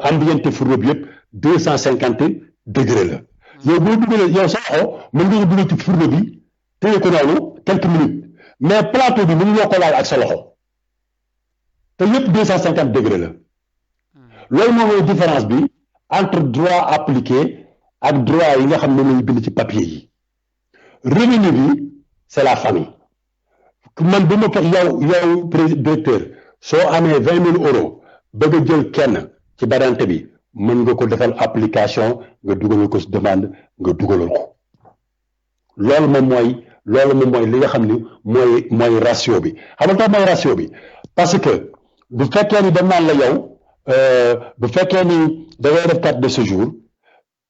ambiante fourneau bi yëpp 250 degrés la yow boo dugalee yow sa loxo mën nga dugal ci fourneau bi téye ko noonu quelques minutes mais plateau bi mën nga ko laal ak sa loxo te yëpp 250 degrés la loolu moom mooy différence bi entre droit appliqué ak droit yi nga xam ne lañu bind ci papier yi revenu bi c'est la famille man bu ma fex yow directeur soo amee 20 000 euros bëgg a jël kenn ci badante bi mën nga ko defal application nga dugalal ko demande nga dugalal ko loolu moom mooy li nga xam ni mooy ratio bi xam nga tax mooy ratio bi parce que bu fekkee ni dañ naan la yow bu fekkee ni da ngay def carte de séjour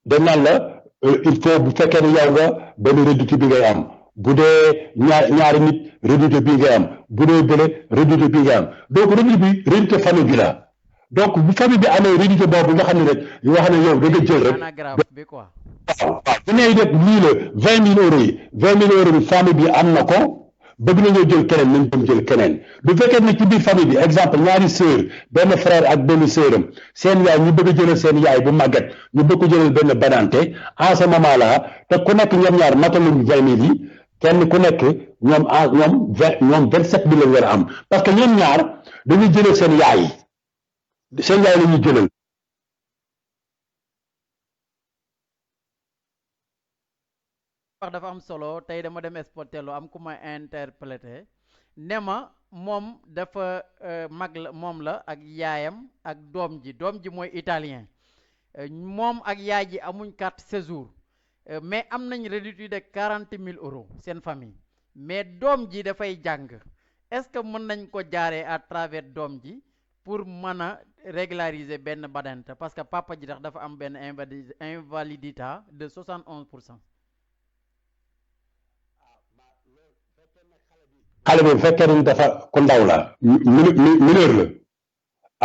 dañ naan la il faut bu fekkee ni yow nga benn réducte bi ngay am bu dee ñaari nit réducte bi ngay am bu dee bële réducte bi ngay am donc réducte famille bi la donc bu famille bi amee réducte boobu nga xam ne rek yoo xam ne yow da nga jël rek waaw bu nee rek lii la 20 000 euros yi 20 000 euros bi famille bi am na ko bëgg nañoo jël keneen nañ dem jël keneen bu fekkee ne ci biir famille bi exemple ñaari sœur benn frère ak benn sœuram seen yaay ñu bëgg a jëlal seen yaay bu màgget ñu bëgg ko jëlal benn banante en ce moment là te ku nekk ñoom ñaar mataluñ 20 000 yi kenn ku nekk ñoom 27 000 lañ war a am parce que ñoom ñaar dañuy jëlal seen yaay la ñuy jëlal. wax dafa am solo tey dama dem Sportello am ku ma interprété ne ma moom dafa mag la moom la ak yaayam ak doom ji mooy italien moom ak yaay ji amuñ carte séjour mais am nañ réduit de 40 000 euros seen famille mais doom ji dafay jàng est-ce que mën nañ ko jaaree à travers doom ji pour mën a régulariser benn badante parce que papa ji tax dafa am benn invalidité de 71%. xale bi bu fekkee ne dafa ku ndaw la mineur la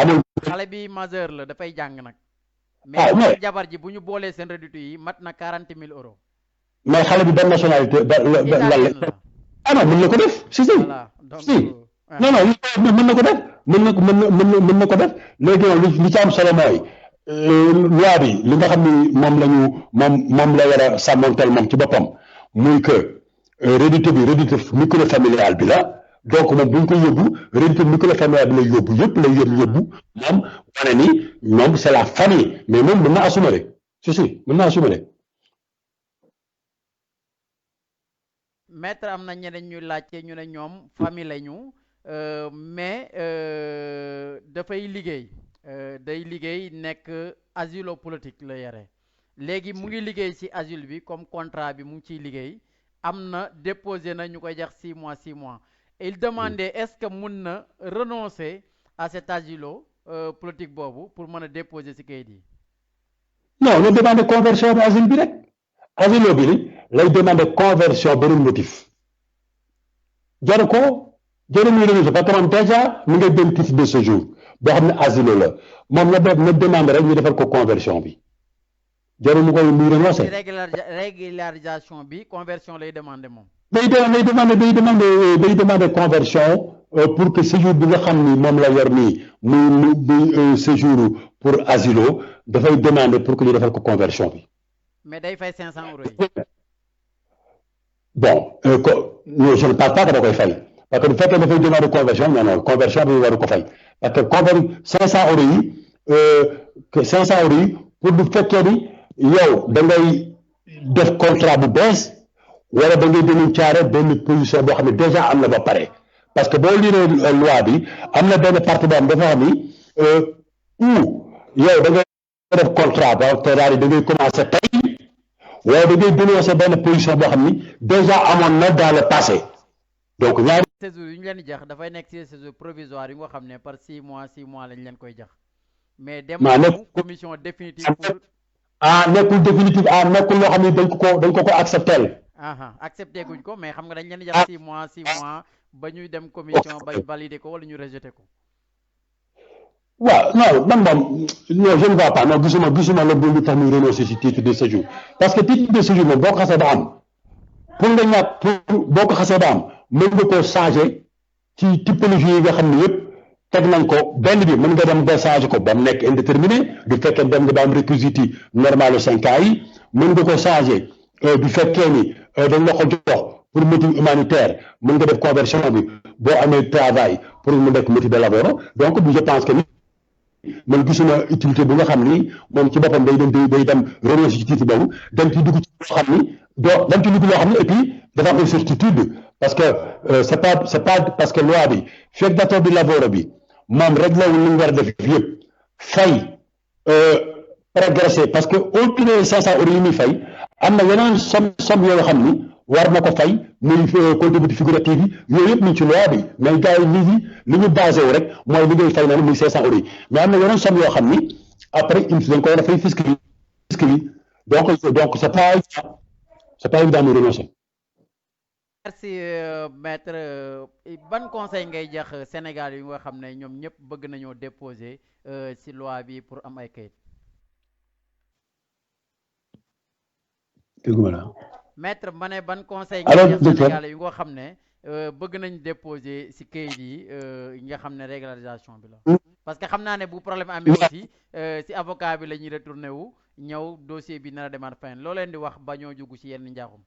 amul. xale bi majeur la dafay jàng nag. mais jabar ji bu ñu boolee seen réduit yi mat na 40 000 euros. mais xale bi ban nationalité non mën na ko def si. non mën na ko def mën na ko def léegi li ci am solo mooy loi bi li nga xam ni moom la war a sàmmonteel moom ci boppam muy que. réducte microfamilial bi la donc moom bu ñu ko yóbbu réducte microfamilial bi lay yóbbu yëpp moom wane ni moom c'est la famille mais moom mën na assumer rek mën na assumer rek. maître am na ñeneen ñu laajte ñu ne ñoom famille lañu mais dafay liggéey day liggéey nekk asilo politique la yore léegi mu ngi liggéey ci asile bi comme contrat bi mu ngi ciy liggéey. am na déposé na ñu koy jax 6 mois il demandait est-ce que mun na renoncer à cet asilo politique boobu pour mën a déposer ci kayit yi. non na demande conversion bi asile bi rek asilo bi lay demande conversion beneen motif jaru muy renoncer parce que moom déjà mi ngay benn titre de séjour boo xam ne asilo la moom na demande rek ñu defal ko conversion bi. jarul mu koy muy renoncer. régularisation bi conversion lay demander moom. day demander conversion pour que séjour bi nga xam ni moom la yor nii muy séjour pour asilo dafay demander pour que ñu defal ko conversion bi. mais day fay 500 euros yi. bon non je ne pense pas que da koy fay parce que bu fekkee dafay demander conversion non conversion bi waru ko fay parce que 500 euros yi pour bu fekkee ni. yow da ngay def contrat bu bees wala da ngay dénoncer benn position boo xam ne déjà am na ba pare parce que boo lire loi bi am na benn partie boo xam dafa xam ni yow da ngay def contrat ba te daal da ngay commencer tey wala da ngay dénoncer benn position boo xam ni déjà amoon na dans le passé donc ñaari séjour yu ñu leen di jax dafay nekk ci séjour provisoire yi nga xam ne par 6 mois lañ leen koy jax mais dem commission définitive pour nekkul définitive nekkul loo xam ne dañ ko accepter. accepté guñ ko mais xam nga dañ leen di jax 6 mois ba ñuy dem commission ba valider ko wala ñu rejeter ko. waaw non man moom non je ne vois pas non gisuma la bu tax muy renoncer ci titre de séjour parce que titre de séjour moom boo ko xasee ba am pour nga ñàkk boo ko xasee ba am mën nga koo changer ci typologie yi nga xam ne yëpp. teg nañ ko benn bi mën nga dem ba changer ko ba mu nekk indéterminé du fekkee dem nga ba am réquisites normal 5 ans yi mën nga ko changer du fekkee ni dañ la ko jox pour motif humanitaire mën nga def conversion bi boo amee travail pour mu nekk motif de laboro donc je pense que ni man gisuma utilité bu nga xam ni moom ci boppam day dem renoncer ci titre boobu dem ci dugg ci loo xam ni dem ci dugg loo xam ni et puis dafa am incertitude parce que c'est pas parce que loi bi fekk datoo bi laboro bi moom rek la lu war a def yëpp fay progresser parce que au-delà des 500 euros yi muy fay am na yeneen somme yoo xam ni war na ko fay muy contributif figuratif yi yooyu yëpp ñu ci loi bi mais gars yi nit ñi li ñu basé wu rek mooy li ngay fay noonu muy 500 euros yi mais am na yeneen somme yoo xam ni après il dañ ko war a fay fisc bi donc c'est pas évident de renoncer. merci maître ban conseil ngay jox Sénégal yi nga xam ne ñoom ñëpp bëgg nañoo déposer ci loi bi pour am ay kayit. dégg nga la. maître ma ne ban conseil ngay jox Sénégal yi nga xam ne bëgg nañ déposer ci kayit yi nga xam ne régularisation bi la. parce que xam naa ne bu problème amee aussi ci avocat bi la ñuy retourné wu ñëw dossier bi nar a demaat fenn loo leen di wax ba ñoo jugg ci yenn njaaxum.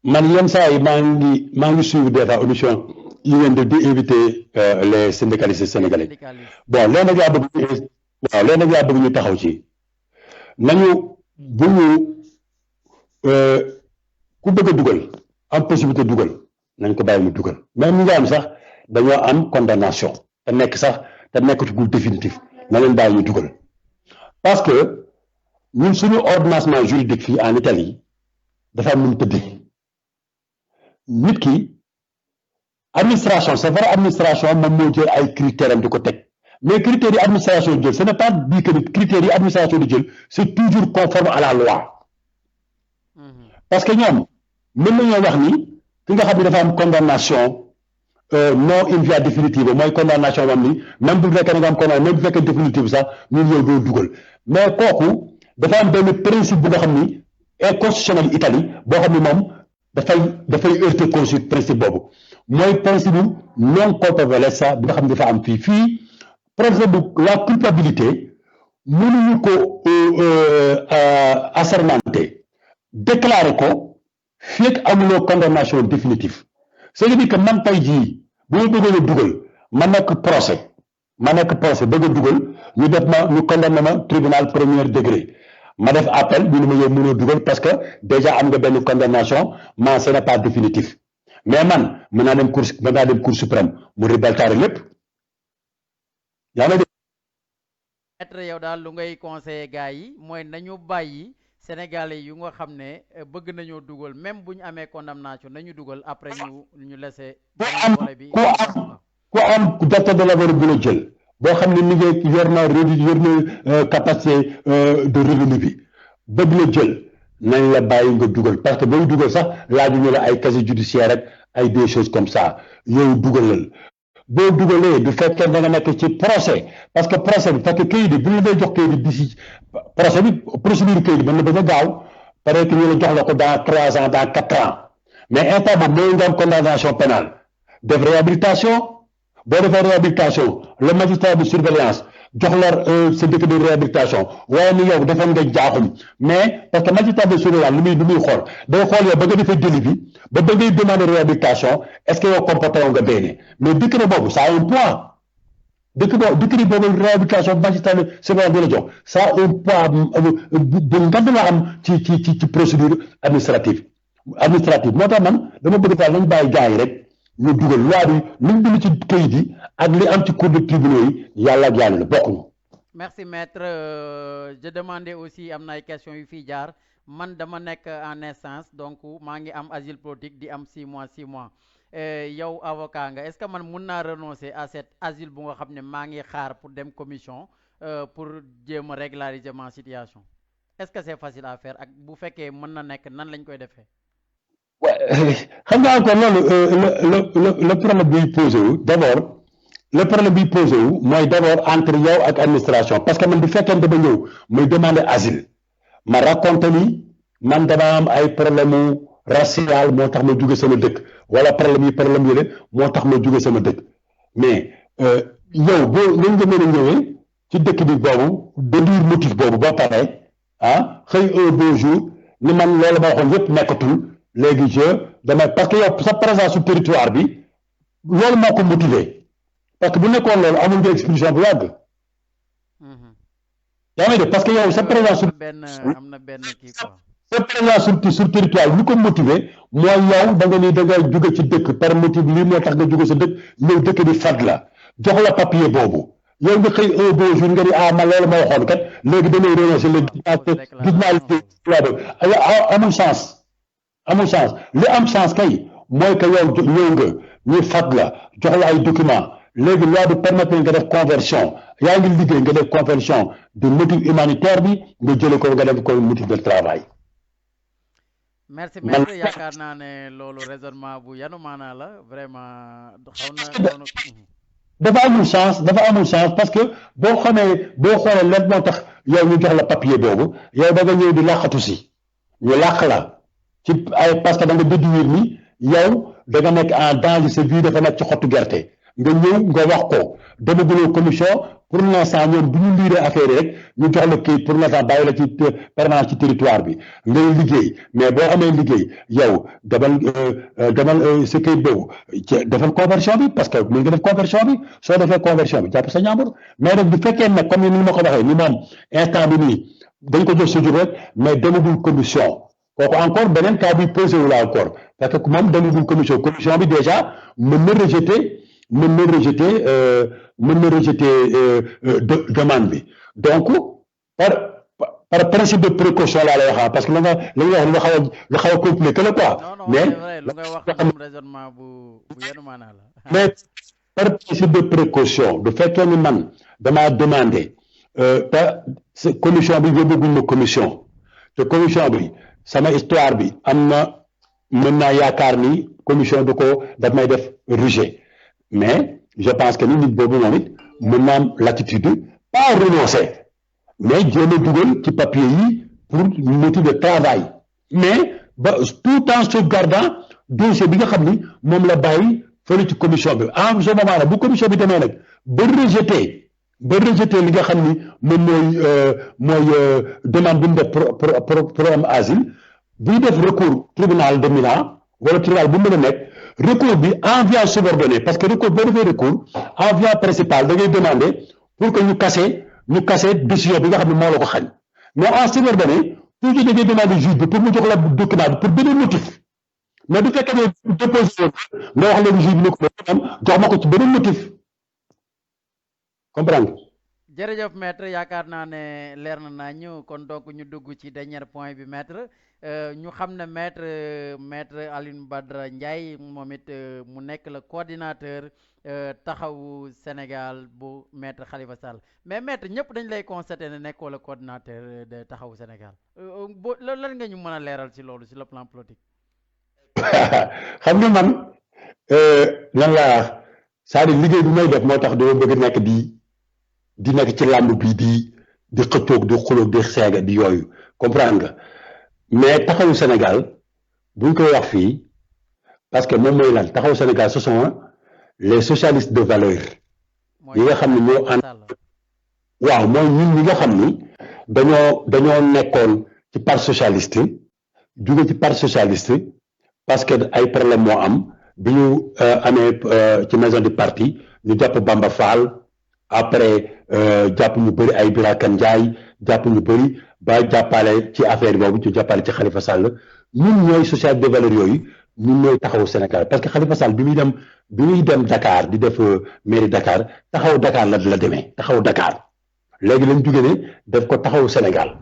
man yenn saa yi maa ngi suivre des fois émission yi ngeen di inviter les syndicalistes sénégalais bon léegi nag laa bëgg ñu taxaw ci nañu bu ñu ku bëgg a dugal am possibilité dugal nañ ko bàyyi mu dugal même ñi nga am sax dañoo am condamnation te nekkatugul définitif na leen bàyyi ñu dugal parce que ñun suñu ordonnancement juridique fii en Italie dafa am nu mu tëddee. nit ki administration c'est vrai administration moom moo jël ay critères am di ko teg mais critères yi administration jël ce n'est pas dit que critères yi administration di jël c'est toujours conforme à la loi parce que ñoom mën nañoo wax ni ki nga xam ne dafa am condamnation non in via définitive mooy condamnation moom ni même bu fekkee nga am condamnation même bu fekkee définitive sax ñun yow doo dugal mais kooku dafa am benn principe bu nga xam ni inconstitutionnel Italie boo xam ni moom dafay heurter constitution principe boobu mooy principe bu non colpevolezza bi nga xam ne dafa am fii principe bu la culpabilité mënuñu ko assermenter déclarer ko fekk amuloo condamnation définitive c'est-à-dire que man tey jii bu ma bëggoon a dugal ma nekk procès bëgg a dugal ñu condamné ma tribunal premier degré ma def appel ñu ne ma yow mënoo dugal parce que déjà am nga benn condamnation mais ce n'est pas définitif mais man mën naa dem cour suprême mu rébaltare lépp yaa ngi maître yow daal lu ngay conseiller gars yi mooy nañu bàyyi sénégalais yu nga xam ne bëgg nañoo dugal même bu ñu amee condamnation nañu dugal après ñu laisser ku am date de l'aveur bu la jël boo xam ne liggéey yor na capacité de revenu bi bëgg la jël nañ la bàyyi nga dugal parce que booy dugal sax laajuñu la ay casier judiciaire rek ay des choses comme ça yow dugalal boo dugalee du fekkee da nga nekk ci procès parce que procès bi parce que kayit bi bu ñu lay jox kayit bi d'ici procès bi procédure kayit bi mën na bañ a gaaw pare que ñu la jox la ko dans 3 ans dans 4 ans mais instant boobu mooy nga am condamnation pénale def réhabilitation boo defee réhabilitation le magistrat de surveillance jox la sa décret de réhabilitation waaye ni yow defoon nga jaaxum mais parce que magistrat de surveillance lu muy xool day xool yow ba nga defee délit bi ba ngay demander réhabilitation est-ce que yow comporté nga benn mais décret boobu ça a un poids décret boobu réhabilitation magistrat de surveillance bi la jox ça a un poids bu ngand la am ci procédure administrative moo tax man dama bëgg daal nañ bàyyi gars yi rek ñu dugal loi bi luñ bind ci kayit yi ak li am ci cour de tribunaux yi yàlla ak yàlla la bokkuñu. merci maître je demandais aussi am na ay questions yu fii jaar man dama nekk en instance donc maa ngi am asile politique di am 6 mois yow avocat nga est-ce que man mun naa renoncer à cet asile bu nga xam ne maa ngi xaar pour dem commission pour jéem a régulariser ma situation est-ce que c'est facile à faire ak bu fekkee mën na nekk nan lañ koy defee. xam nga encore loolu le problème biy posé wu d'abord mooy d'abord entre yow ak administration parce que man bu fekkee dama ñëw muy demander asile ma raconté ni man dama am ay problème racial moo tax ma jóge sama dëkk wala problème yële moo tax ma jóge sama dëkk mais yow boo nañ nga mën a ñëwee ci dëkk bi boobu déduire motif boobu ba pare xëy un beau jour ni man loolu ma waxoon yëpp nekkatul léegi damay parce que yow sa présence sur territoire bi loolu moo ko motivé parce que bu nekkoon loolu amul nga expulsion bu yàgg. yaa ngi def parce que yow sa présence sur sa présence sur territoire bi lu ko motivé mooy yow da nga ni da nga jóge ci dëkk par motif lii moo tax nga jóge sa dëkk ñëw dëkk bi fad la jox la papier boobu yow nga xëy un beau jour nga ni ah man loolu ma waxoon kat léegi damay renoncer léegi gis naa liggéey amul chance li am chance kay mooy que yow ñëw nga ñu fat la jox la ay document léegi loi bi permettre nga def conversion yaa ngi liggéey nga def conversion de motif humanitaire bi nga jële ko nga def ko motif de travail. merci maître yaakaar naa ne loolu raisonnement bu yanu maanaa la vraiment xaw na dafa amul chance parce que boo xoolee lan moo tax yow ñu jox la papier boobu yow da nga ñëw di làqatu si ñu làq la ci ay parce que da nga déduire ni yow da nga nekk en danger sa vie dafa nekk ci xottu gerte nga ñëw nga wax ko demaguloo commission pour l'instant ñoom bu ñu liiree affaire yi rek ñu jox la kayit pour l'instant bàyyi la ci permanence ci territoire bi ngay liggéey mais boo amee liggéey yow demal sa kayit boobu defal conversion bi parce que mën nga def conversion bi soo defee conversion bi jàpp sa ñaambur mais nag bu fekkee nag comme ni ma ko waxee ni moom instant bi nii dañ ko jox séjour rek mais demagul commission kooku encore beneen cas bi posé wu la encore parce que moom demagul commission bi déjà mën na rejeter demande bi donc par principe de précaution laa lay wax parce que la nga wax lu xaw a compliqué la quoi mais lu ngay wax moom raisonnement bu yenu maanaa la mais par principe de précaution du fekkee ni man damaa demandé te commission bi yóbbuguñ ma commission te commission bi sama histoire bi am na mën naa yaakaar ni commission du ko daf may def rejet mais je pense que ni nit boobu moom it mën naa am l'attitude pas renoncer mais jéem a dugal ci papier yi pour motif de travail mais ba tout en sauvegardant dossier bi nga xam ni moom la bàyyi fële ci commission bi en ce moment là bu commission bi demee nag ba rejeter li nga xam ni moom mooy demande bi mu def pour am asile buy def recours tribunal de Milan wala tribunal bu mën a nekk recours bi envoi subordonné parce que recours boo defee recours envoi principal da ngay demander pour que ñu casser décision bi nga xam ne moo la ko xañ mais en subordonné toujours da ngay demander juge bi pour mu jox la document bi pour beneen motif mais du fekkee ne déposé nga wax leen juge bi ne ko jox ma ko ci beneen motif comprendre. jërëjëf maître yaakaar naa ne leer na nañu kon donc ñu dugg ci dernier point bi maître ñu xam ne maître Alioune Badara Ndiaye moom it mu nekk le coordinateur taxawu Sénégal bu maître Khalifa Sall mais maître ñëpp dañ lay constater ne nekkoo le coordinateur de taxawu Sénégal lan nga ñu mën a leeral ci loolu sur le plan politique. xam nga man lan laa wax c'est-à-dire liggéey bi may def moo tax dama bëgg nekk di nekk ci làmb bi di xëccoog di xuloog di seega di yooyu comprendre nga mais taxawu Sénégal buñ koy wax fii parce que moom mooy lan taxawu Sénégal ce sont les socialistes de valeur yi nga xam ne ñoo ànd waaw mooy ñun ñi nga xam ni dañoo nekkoon ci parti socialiste jóge ci parti socialiste parce que ay problème moo am bi ñu amee ci maison du parti ñu jàpp Bamba Fall après jàpp ñu bëri ay Birakan Ndiaye jàpp ñu bëri ba jàppale ci affaire boobu ñu jàppale ci Khalifa Sall ñun ñooy social de valeur yooyu ñun ñooy taxawu Sénégal parce que Khalifa Sall bi muy dem Dakar di def mairie Dakar taxawu Dakar la demee taxawu Dakar léegi lañ jóge ne def ko taxawu Sénégal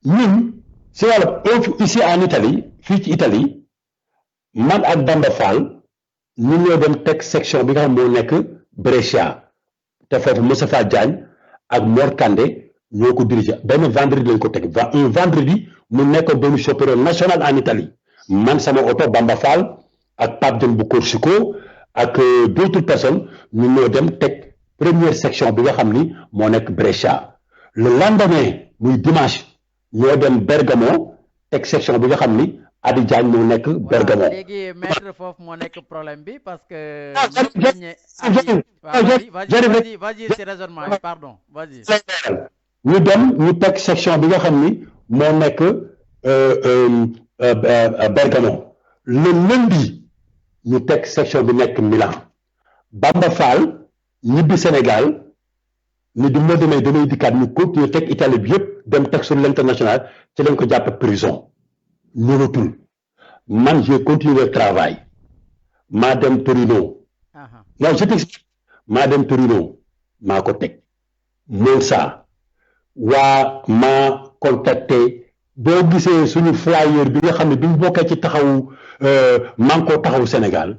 ñun si wàllu ici en Italie fii ci Italie man ak Bamba Fall ñun ñoo dem teg section bi nga xam moo nekk Brescia te foofu Moustapha Diagne ak Mor Kandé ñoo ko dirigé benn vendredi lañ ko teg un vendredi mu nekkoon benn chauffeur national en Italie man sama oto Bamba Fall ak Pape Dieng bu Corsico ak d'autres personnes ñu ñoo dem teg première section bi nga xam ni moo nekk Brescia le lendemain muy dimanche ñoo dem Bergamo teg section bi nga xam ni Adi Diagne moo nekk Bergamo. léegi maître foofu moo nekk problème bi parce que. vas-y ci raisonnement bi pardon vas-y. ñu dem ñu teg section bi nga xam ni moo nekk Bergamo le lundi ñu teg section bi nekk Milan Bamba Fall ñibbi Sénégal ni du ma demee damay dikkaat ñu continuer teg Italie bi yëpp dem teg sur l'international ci lañ ko jàpp prison. ñëwatul man j'ai continué le travail maa dem Torino non je t'explique maa dem Torino maa ko teg Monsa waa maa contacté boo gisee suñu flyer bi nga xam ne bi ñu bokkee ci taxawu Manko taxawu Sénégal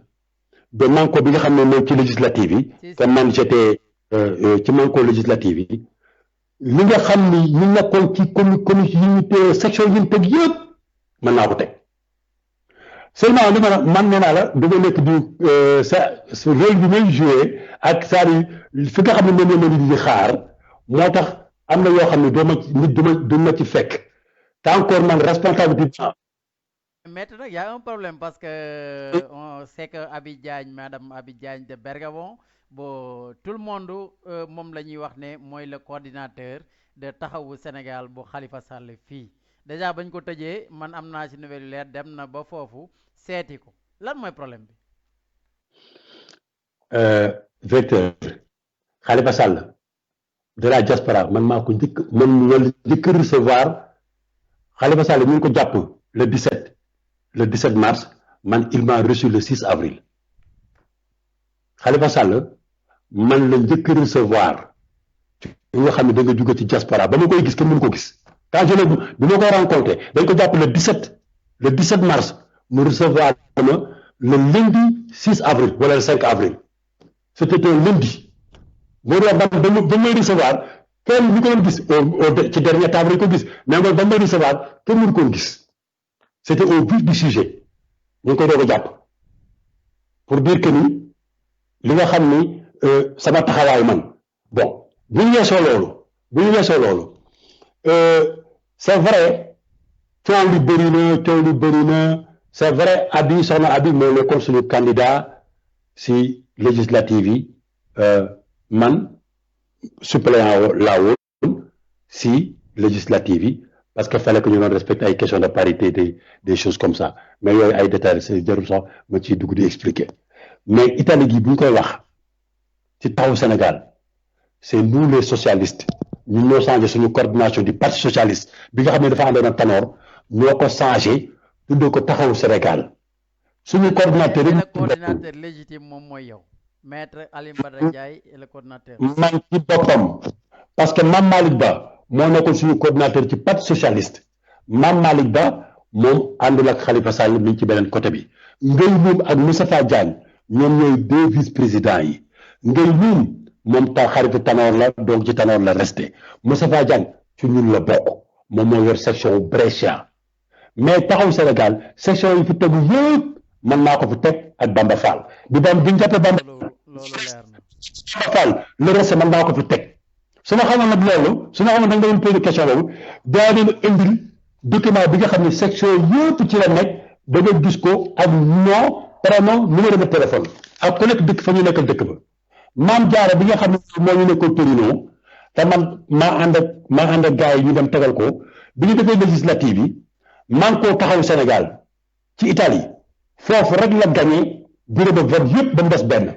ba Manko bi nga xam ne mooy ci législative yi te man j'étais ci Manko législative yi li nga xam ni ñu nekkoon ci commune yi ñu section yi ñu teg yëpp mën naa ko teg seulement li man nee naa la dama nekk du sa rôle bi may joué ak c'est-à-dire fi nga xam ne moom la nit di xaar moo tax am na yoo xam ne du ma ci fekk te encore man responsabilité. Maître nag y a un problème parce que on sait que Abi Diagne madame Abi Diagne de Bergamo bon tout le monde moom la ñuy wax ne mooy le coordinateur de taxawu Sénégal bu Khalifa Sall fii déjà bañ ko tëjee man am naa ci nouvelle leer dem na ba foofu seeti ko lan mooy problème bi. Directeur Khalifa Sall de la diaspora man maa ko njëkk recevoir Khalifa Sall ñu ngi ko jàpp le 17 mars man il m'a reçu le 6 avril Khalifa Sall man la njëkk recevoir yi nga xam ne da nga jóge ci diaspora ba ma koy gis kenn mënu ko gis quand je bi ma koy rencontré dañ ko jàpp le 17 mars mu recevoir ma le lundi 6 avril wala le 5 avril c'était un lundi moo doon ba may recevoir kenn ñu ko doon gis ci dernier table ko gis mais man ba may recevoir kenn mënu ko gis c'était au vif du sujet ñu ngi koy doog a jàpp pour dire que ni li nga xam ni sama taxawaay man bon bu ñu weesoo loolu c'est vrai coow li bëri na c'est vrai soxna Abi moo nekkoon suñu candidat si législative yi man suppléant laa woon si législative yi parce que fallait que ñu doon respecter ay questions de parité des choses comme ça mais yooyu ay détails c'est jarul sax ma ciy dugg di expliquer mais Italie gi bu ñu koy wax ci taxawu Sénégal c'est nous les socialistes ñun ñoo changé suñu coordination du parti socialiste bi nga xam ne dafa àndoon ak Tanor ñoo ko changé tuddee ko taxawu Sénégal suñu coordinateur le coordinateur légitime moom mooy yow maître Alioune Badara Ndiaye et le coordinateur. man ci boppam parce que Mame Malick Ba moo nekkoon suñu coordinateur ci parti socialiste Mame Malick Ba moom àndul ak Khalifa Sall mi ngi ci beneen côté bi Ngay Loum ak Moustapha Diagne ñoom ñooy 2 vice-présidents yi Ngay Loum moom xaritu Tanor la donc ci Tanor la resté Moustapha Diagne ci ñun la bokk moom moo yor section Brescia mais taxaw Sénégal section yi fi tegu yëpp man maa ko fi teg ak Bamba Fall bi ñu jàppee Bamba Fall le reste man maa ko fi teg su ma xamoon nag loolu su ma xamoon da nga doon posé question boobu daa leen indil document bi nga xam ne section yëpp ci la nekk da nga gis ko ak nom prénom numéro de téléphone ak ku nekk dëkk fa ñu nekkal dëkk ba Maam Jaara bi nga xam ne moo ñu nekkoon Torino te man maa ànd ak gars yi ñu dem tegal ko bi ñu defee législative yi Manko taxawu Sénégal ci Italie foofu rek la gagné bureau de vote yëpp ba mu des benn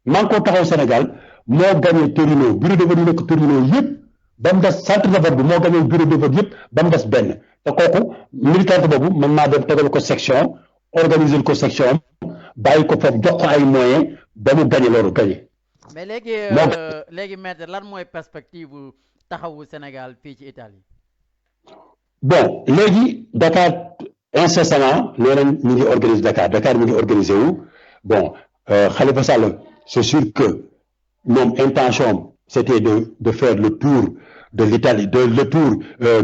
Manko taxawu Sénégal moo gagné Torino bureau de vote yi nekk Torino yëpp ba mu des centre de vote bi moo gagné bureau de vote yëpp ba mu des benn te kooku militante boobu man maa dem tegal ko section organiser ko section bàyyi ko foofu jox ko ay moyens ba mu gagné loolu gagné. mais léegi maître lan mooy perspective taxawu Sénégal fii ci Italie. bon léegi Dakar incessamment nee nañ ñu ngi organiser Dakar mi ngi organiser wu bon Khalifa Sall c'est sûr que moom intention c'était de faire le tour de l'Italie le tour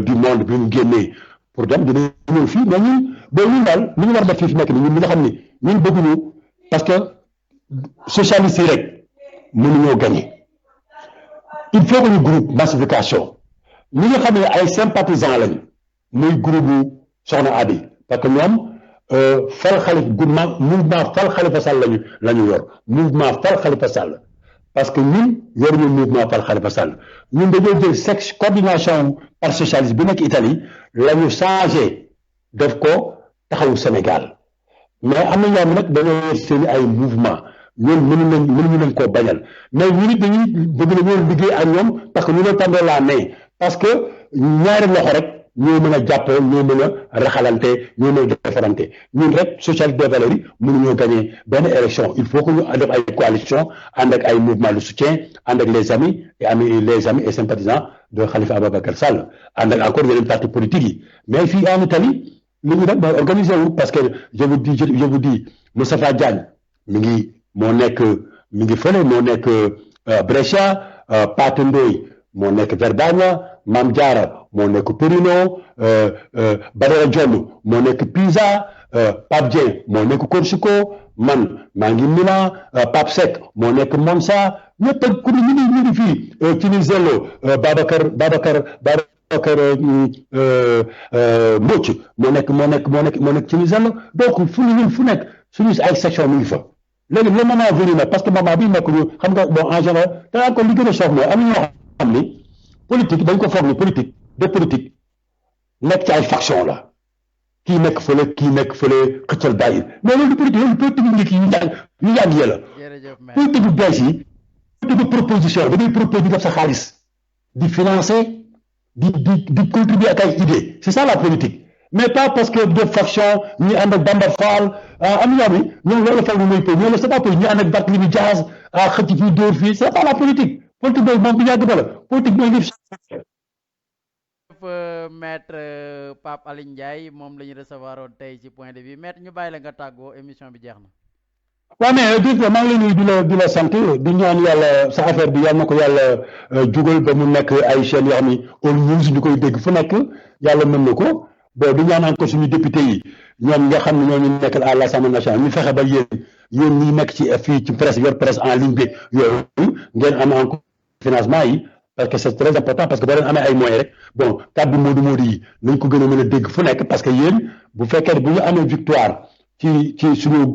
du monde bi mu génnee pour dem dina ñëw fii mais ñun daal li ñu war a def fii fi nekk nii ñun ñi nga xam ni ñun bëgguñu parce que socialistes yi rek mënuñoo gagner il faut que ñu groupe massification ñi nga xam ne ay sympathisants lañu muy groupe bu Soxna Abi parce que ñoom mouvement fal Khalifa Sall lañu yor mouvement fal Khalifa Sall parce que ñun yoruñu mouvement fal Khalifa Sall ñun dañoo jël coordination par socialiste bi nekk Italie la ñu changé def ko taxawu Sénégal mais am na ñoo xam nag dañoo yor seen ay mouvement ñun mënuñu leen koo bañal mais ñu nit dañuy bëgg na ñoo liggéey ak ñoom parce que ñu leen tàndoo la main parce que ñaari loxo rek ñoo mën a jàppoo ñoo mën a raxalante ñoo mën a defarante ñun rek socialité des valeurs yi mënuñoo gagner benn élection il faut que ñu def ay coalition ànd ak ay mouvement de soutien ànd ak les amis et sympathisants de Khalifa Ababacar Sall ànd ak encore yeneen partis politiques yi mais fii en Italie li ñu def mooy organiser wu parce que je vous dis Moustapha Diagne mi ngi fële moo nekk Brescia Pathé Ndoye moo nekk Verdagna Mame Diarra moo nekk Torino Badara Diallo moo nekk Pisa Pape Dieng moo nekk Corsico man maa ngi Milan Pape Seck moo nekk Monza ñëpp ak ku ñu ngi fii Cinisello Babacar Mbodj moo nekk Cinisello donc fu nekk suñu ay section mi ngi fa léegi le moment venu nag parce que moment bi nekk ñu xam nga bon en général danaa ko li gën a soof mooy am na ñoo xam ni politique dañ ko foog ni politique nekk ci ay faction la kii nekk fële xëccal bàyyi mais loolu politique njëkk yi yu yàgg yi la politique bu bees yi politique proposition da ngay proposer di def sa xaalis di financer di contribuer ak ay idées c'est ça la politique mais pas parce que de faction ñi ànd ak Bamba Fall am na ñoo ñoom loolu foog mooy po ñoo la c'est pas pour ñi ànd ak Barthélémy Dias xëcc fii dóor fii c'est pas la politique boobu moom bu yàgg ba la politique mooy li maître Pape Alioune Ndiaye moom la ñu recevoir woon tey ci point de vue maître ñu bàyyi la nga tàggoo émission bi jeex na. waaw mais directeur maa ngi lay nuyu di la sant di ñaan yàlla sa affaire bi yàlla na ko yàlla jugal ba mu nekk ay chaînes yoo xam ni all news ñu koy dégg fu nekk yàlla mën na ko bon di ñaan encore suñu député yi ñoom nga xam ne ñoo ñu nekkal à l'Assemblée nationale ñu fexe ba yéen ñi nekk fii ci presse yor presse en ligne bi yooyu ngeen am encore financement yi parce que c'est très important parce que boo leen amee ay moyens rek bon kàddu moodu yi nañ ko gën a mën a dégg fu nekk parce que yéen bu fekkee bu ñu amee victoire ci suñu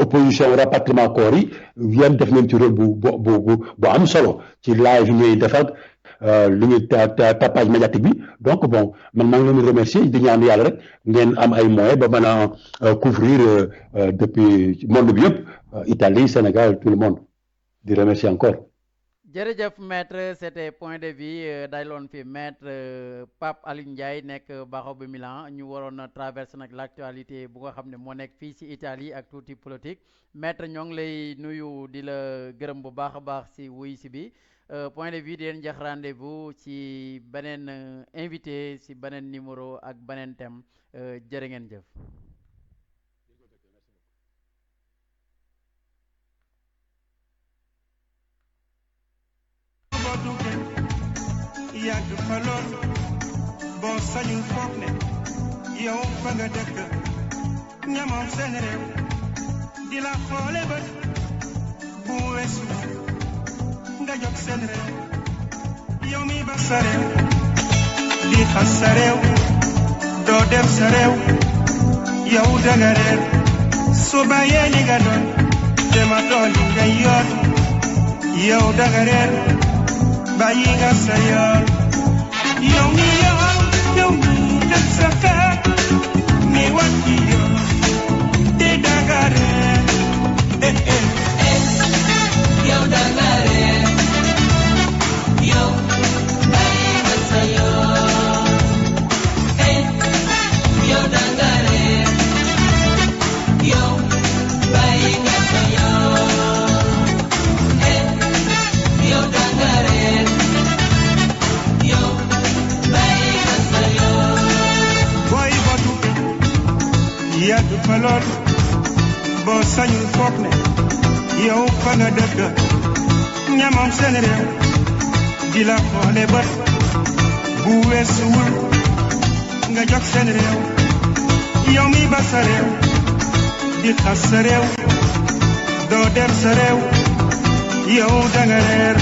opposition rapatriement corps yi yéen def nañ ci rôle bu am solo ci live yi ngay def ak li ñuy tapage médiatique bi donc bon man maa ngi leen di remercier di ñaan yàlla rek ngeen am ay moyens ba mën a couvrir depuis monde bi yëpp Italie Sénégal tout le monde di remercier encore. jërëjëf maître c'était point de vue daloon fi maître Pape Alioune Ndiaye nekk Baxaw bi Milan ñu waroon a traverser nag l'actualité bu nga xam ne moo nekk fii ci Italie ak tuuti politique maître ñoo ngi lay nuyu di la gërëm bu baax a baax ci wuy si bi point de vue di leen jox rendez-vous ci beneen invité ci beneen numéro ak beneen thème jërë ngeen jëf. yàgg fa lool boo sañul foog ne yow fa nga dëkk ñamoom seen réew di la xoole bët bu weesu nga jóg seen réew yow mi ba sa réew di xas sa réew doo dem sa réew yow danga réer su bàyyee li nga doon dema doon li nga yoon yow danga réer bàyyi nga sa yoon yow mi def sa xeet mi wat ci yoon te danga réer yow danga réer yow bàyyi nga sa yoon yow danga réer yow bàyyi nga sa yoon yow danga réer yow bàyyi nga sa yoon booy batu yàgg fa lool boo sañul foog ne yow fa nga dëkk ñamoom seen réew di la xoole bët bu weesuwul nga jóg seen réew yow mi ba sa réew di xas sa réew doo dem sa réew yow danga réer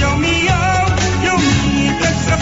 yow mi def sa